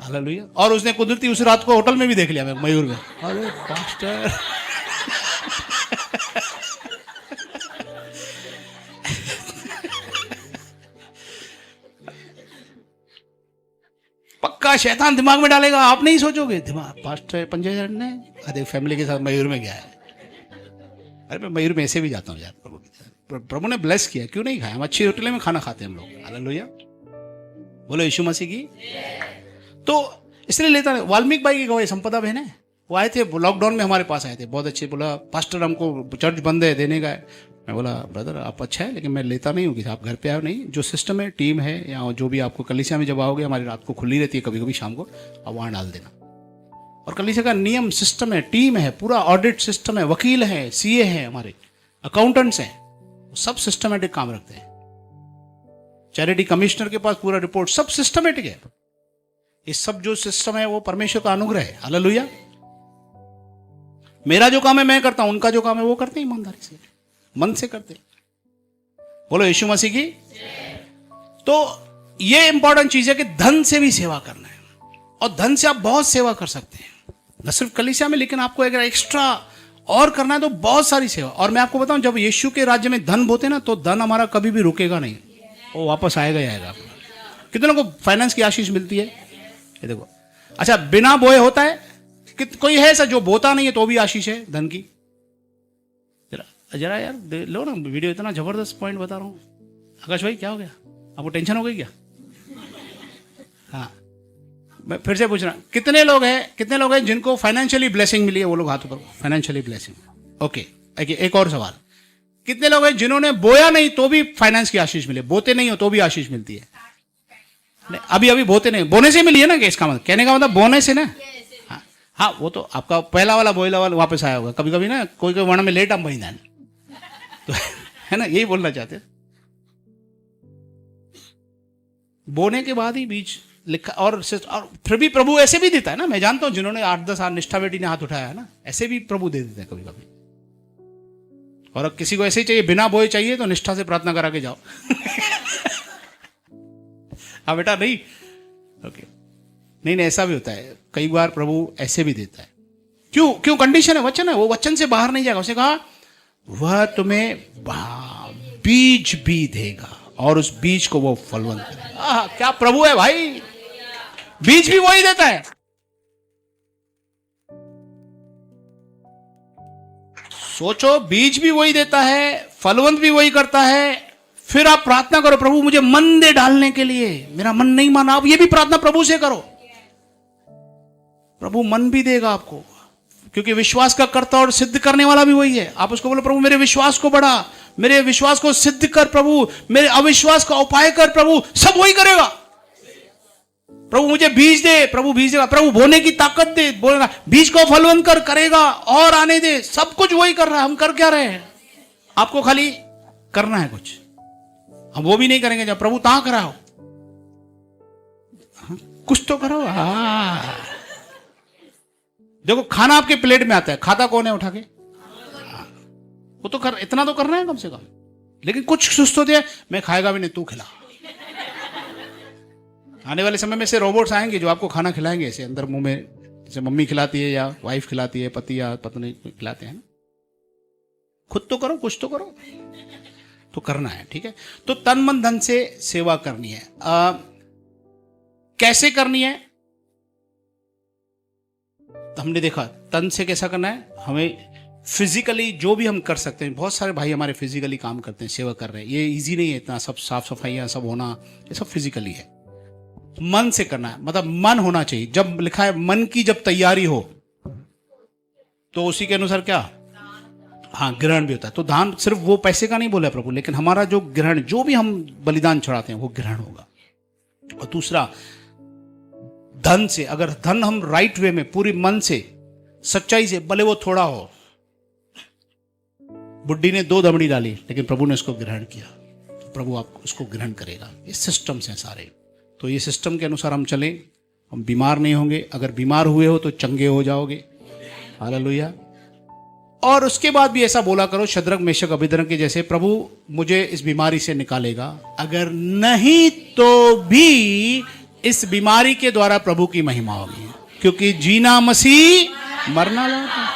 हालेलुया। और उसने कुदरती उस रात को होटल में भी देख लिया, मैं मयूर में, अरे पास्टर। पक्का शैतान दिमाग में डालेगा, आप नहीं सोचोगे। दिमाग पास्टर पंजय ने अरे फैमिली के साथ मयूर में गया है, अरे मैं मयूर में ऐसे भी जाता हूँ यार, प्रभु ने ब्लेस किया, क्यों नहीं खाया? हम अच्छी होटल में खाना खाते हैं हम लोग। हालेलुया, बोलो यीशु मसीह की। तो इसलिए लेता है। वाल्मीकि भाई की गवाही संपदा बहन है, वो आए थे लॉकडाउन में, हमारे पास आए थे, बहुत अच्छे। बोला पास्टर हमको चर्च बंद है, देने का है। मैं बोला ब्रदर आप अच्छा है, लेकिन मैं लेता नहीं हूँ कि आप घर पे आओ नहीं, जो सिस्टम है, टीम है, या जो भी आपको कलीसिया में जब आओगे, हमारी रात को खुली रहती है कभी कभी शाम को, आप वहाँ डाल देना। और कलीसिया का नियम सिस्टम है, टीम है, पूरा ऑडिट सिस्टम है, वकील है, सीए है, हमारे अकाउंटेंट्स हैं, सब सिस्टमेटिक काम रखते हैं। चैरिटी कमिश्नर के पास पूरा रिपोर्ट, सब सिस्टमेटिक है। ये सब जो सिस्टम है वो परमेश्वर का अनुग्रह है। हालेलुया। मेरा जो काम है मैं करता हूं, उनका जो काम है वो करते हैं ईमानदारी से, मन से करते हैं। बोलो यीशु मसीह की। तो ये इंपॉर्टेंट चीज है कि धन से भी सेवा करना है, और धन से आप बहुत सेवा कर सकते हैं, न सिर्फ कलीसिया में, लेकिन आपको अगर एक्स्ट्रा और करना है तो बहुत सारी सेवा। और मैं आपको बताऊं, जब यीशु के राज्य में धन बोते ना, तो धन हमारा कभी भी रुकेगा नहीं, वो वापस आएगा ही आएगा। कितनों को फाइनेंस की आशीष मिलती है? ये देखो, अच्छा बिना बोए होता है? कोई है ऐसा जो बोता नहीं है तो भी आशीष है धन की? जरा यार लो ना वीडियो, इतना जबरदस्त पॉइंट बता रहा हूं। आकाश भाई क्या हो गया, आपको टेंशन हो गई क्या? हाँ, मैं फिर से पूछ रहा हूं, कितने लोग हैं जिनको फाइनेंशियली ब्लेसिंग मिली है? वो लोग हाथ ऊपर, फाइनेंशियली ब्लेसिंग। ओके, एक और सवाल, कितने लोग हैं जिन्होंने बोया नहीं तो भी फाइनेंस की आशीष मिले? बोते नहीं हो तो भी आशीष मिलती है? नहीं, अभी बोते नहीं, बोने से मिली है ना, कि इसका मतलब, कहने का मतलब बोने से ना। हाँ, वो तो आपका पहला वाला बोयला वाला वापस आया होगा। कभी कभी ना कोई वर्ण में लेट हम बही तो है ना, यही बोलना चाहते हैं। बोने के बाद ही बीज लिखा, और फिर भी प्रभु ऐसे भी देता है ना। मैं जानता हूं जिन्होंने 8-10 निष्ठा बेटी ने हाथ उठाया है ना, ऐसे भी प्रभु दे देते हैं कभी कभी। और अब किसी को ऐसे ही चाहिए, बिना बोए चाहिए, तो निष्ठा से प्रार्थना करा के जाओ। हाँ बेटा, नहीं, ओके, नहीं, ऐसा भी होता है कई बार, प्रभु ऐसे भी देता है। क्यों? कंडीशन है, वचन है, वो वचन से बाहर नहीं जाएगा। उसने कहा वह तुम्हें बीज भी देगा, और उस बीज को वो फलवंत करेगा। क्या प्रभु है भाई, बीज भी वही देता है। सोचो, बीज भी वही देता है, फलवंत भी वही करता है। फिर आप प्रार्थना करो, प्रभु मुझे मन दे डालने के लिए, मेरा मन नहीं माना। आप ये भी प्रार्थना प्रभु से करो, प्रभु मन भी देगा आपको, क्योंकि विश्वास का कर्ता और सिद्ध करने वाला भी वही है। आप उसको बोलो, प्रभु मेरे विश्वास को बढ़ा, मेरे विश्वास को सिद्ध कर प्रभु, मेरे अविश्वास का उपाय कर प्रभु, सब वही करेगा। प्रभु मुझे बीज दे, प्रभु बीज देगा। प्रभु बोने की ताकत दे, बोलेगा, बीज को फलवंत कर, करेगा, और आने दे। सब कुछ वही कर रहा है, हम कर क्या रहे हैं? आपको खाली करना है कुछ, हम वो भी नहीं करेंगे जब प्रभु ता कराओ, कुछ तो करो। देखो, खाना आपके प्लेट में आता है, खाता कौन है उठा के? वो तो इतना तो करना है कम से कम। लेकिन कुछ सुस्त होते हैं, मैं खाएगा भी नहीं, तू खिला। आने वाले समय में से रोबोट्स आएंगे जो आपको खाना खिलाएंगे ऐसे अंदर मुंह में, जैसे मम्मी खिलाती है, या वाइफ खिलाती है, पति या पत्नी खिलाते हैं ना। खुद तो करो, कुछ तो करो, तो करना है, ठीक है। तो तन मन धन से सेवा करनी है। कैसे करनी है? हमने देखा तन से कैसा करना है। हमें फिजिकली जो भी हम कर सकते हैं, बहुत सारे भाई हमारे फिजिकली काम करते हैं, सेवा कर रहे हैं। ये इजी नहीं है इतना, सब साफ सफाइयां सब होना, ये सब फिजिकली है। मन से करना है, मतलब मन होना चाहिए। जब लिखा है मन की जब तैयारी हो, तो उसी के अनुसार क्या, हाँ, ग्रहण भी होता है। तो दान सिर्फ वो पैसे का नहीं बोला प्रभु, लेकिन हमारा जो ग्रहण, जो भी हम बलिदान चढ़ाते हैं वो ग्रहण होगा। और दूसरा, धन से, अगर धन हम राइट वे में, पूरी मन से, सच्चाई से, भले वो थोड़ा हो। बुड्ढी ने 2 दमड़ी डाली, लेकिन प्रभु ने उसको ग्रहण किया, तो प्रभु आपको उसको ग्रहण करेगा। ये सिस्टम्स हैं सारे। तो ये सिस्टम के अनुसार हम चलें, हम बीमार नहीं होंगे। अगर बीमार हुए हो तो चंगे हो जाओगे। हालेलुया। और उसके बाद भी ऐसा बोला करो, शद्रक मेशक अबेदनगो के जैसे, प्रभु मुझे इस बीमारी से निकालेगा, अगर नहीं तो भी इस बीमारी के द्वारा प्रभु की महिमा होगी, क्योंकि जीना मसीह, मरना लौटा।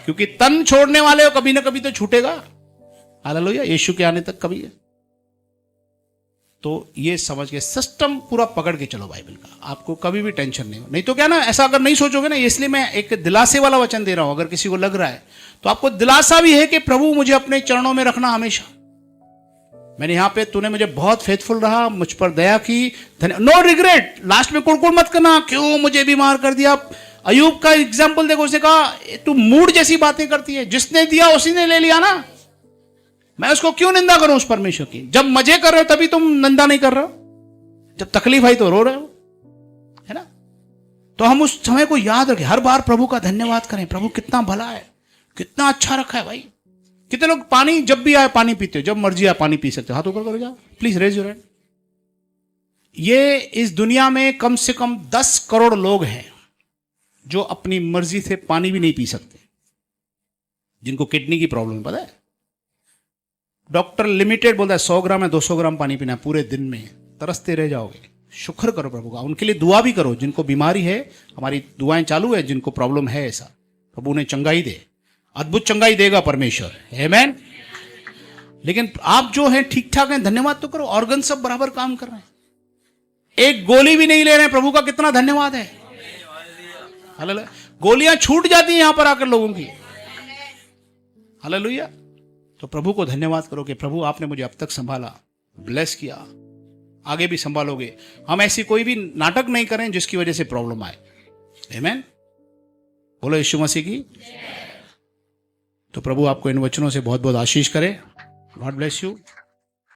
क्योंकि तन छोड़ने वाले हो कभी ना कभी तो छूटेगा। हालेलुया। यीशु के आने तक कभी है। तो ये समझ के सिस्टम पूरा पकड़ के चलो बाइबल का, आपको कभी भी टेंशन नहीं हो। नहीं तो क्या ना, ऐसा अगर नहीं सोचोगे ना, इसलिए मैं एक दिलासे वाला वचन दे रहा हूं। अगर किसी को लग रहा है तो आपको दिलासा भी है कि प्रभु मुझे अपने चरणों में रखना हमेशा। मैंने यहां पे, तूने मुझे बहुत फेथफुल रहा, मुझ पर दया की, नो रिग्रेट। लास्ट में कुड़कुड़ मत करना, क्यों मुझे बीमार कर दिया। अयूब का एग्जाम्पल देखो, उसने कहा तू मूड जैसी बातें करती है, जिसने दिया उसी ने ले लिया ना, मैं उसको क्यों निंदा करूं उस परमेश्वर की। जब मजे कर रहे हो तभी तुम निंदा नहीं कर रहे हो, जब तकलीफ आई तो रो रहे हो, है ना। तो हम उस समय को याद रखें, हर बार प्रभु का धन्यवाद करें, प्रभु कितना भला है, कितना अच्छा रखा है भाई। कितने लोग पानी जब भी आए पानी पीते हो, जब मर्जी आए पानी पी सकते हो, हाथ ऊपर करो जाओ, प्लीज रेज योर हैंड। ये इस दुनिया में कम से कम 10 करोड़ लोग हैं जो अपनी मर्जी से पानी भी नहीं पी सकते, जिनको किडनी की प्रॉब्लम है, पता है। डॉक्टर लिमिटेड बोलता है 100 ग्राम या 200 ग्राम पानी पीना है पूरे दिन में, तरसते रह जाओगे। शुक्र करो प्रभु का, उनके लिए दुआ भी करो जिनको बीमारी है, हमारी दुआएं चालू है, जिनको प्रॉब्लम है ऐसा, प्रभु उन्हें चंगाई दे, अद्भुत चंगाई देगा परमेश्वर, आमीन। लेकिन आप जो हैं ठीक ठाक हैं, धन्यवाद तो करो। ऑर्गन सब बराबर काम कर रहे हैं, एक गोली भी नहीं ले रहे हैं, प्रभु का कितना धन्यवाद है। हालेलुया। गोलियां छूट जाती हैं यहां पर आकर लोगों की, हालेलुया। तो प्रभु को धन्यवाद करो कि प्रभु आपने मुझे अब तक संभाला, ब्लेस किया, आगे भी संभालोगे। हम ऐसी कोई भी नाटक नहीं करें जिसकी वजह से प्रॉब्लम आए, आमीन। बोलो यीशु मसीह की। तो प्रभु आपको इन वचनों से बहुत बहुत आशीष करे। God bless you.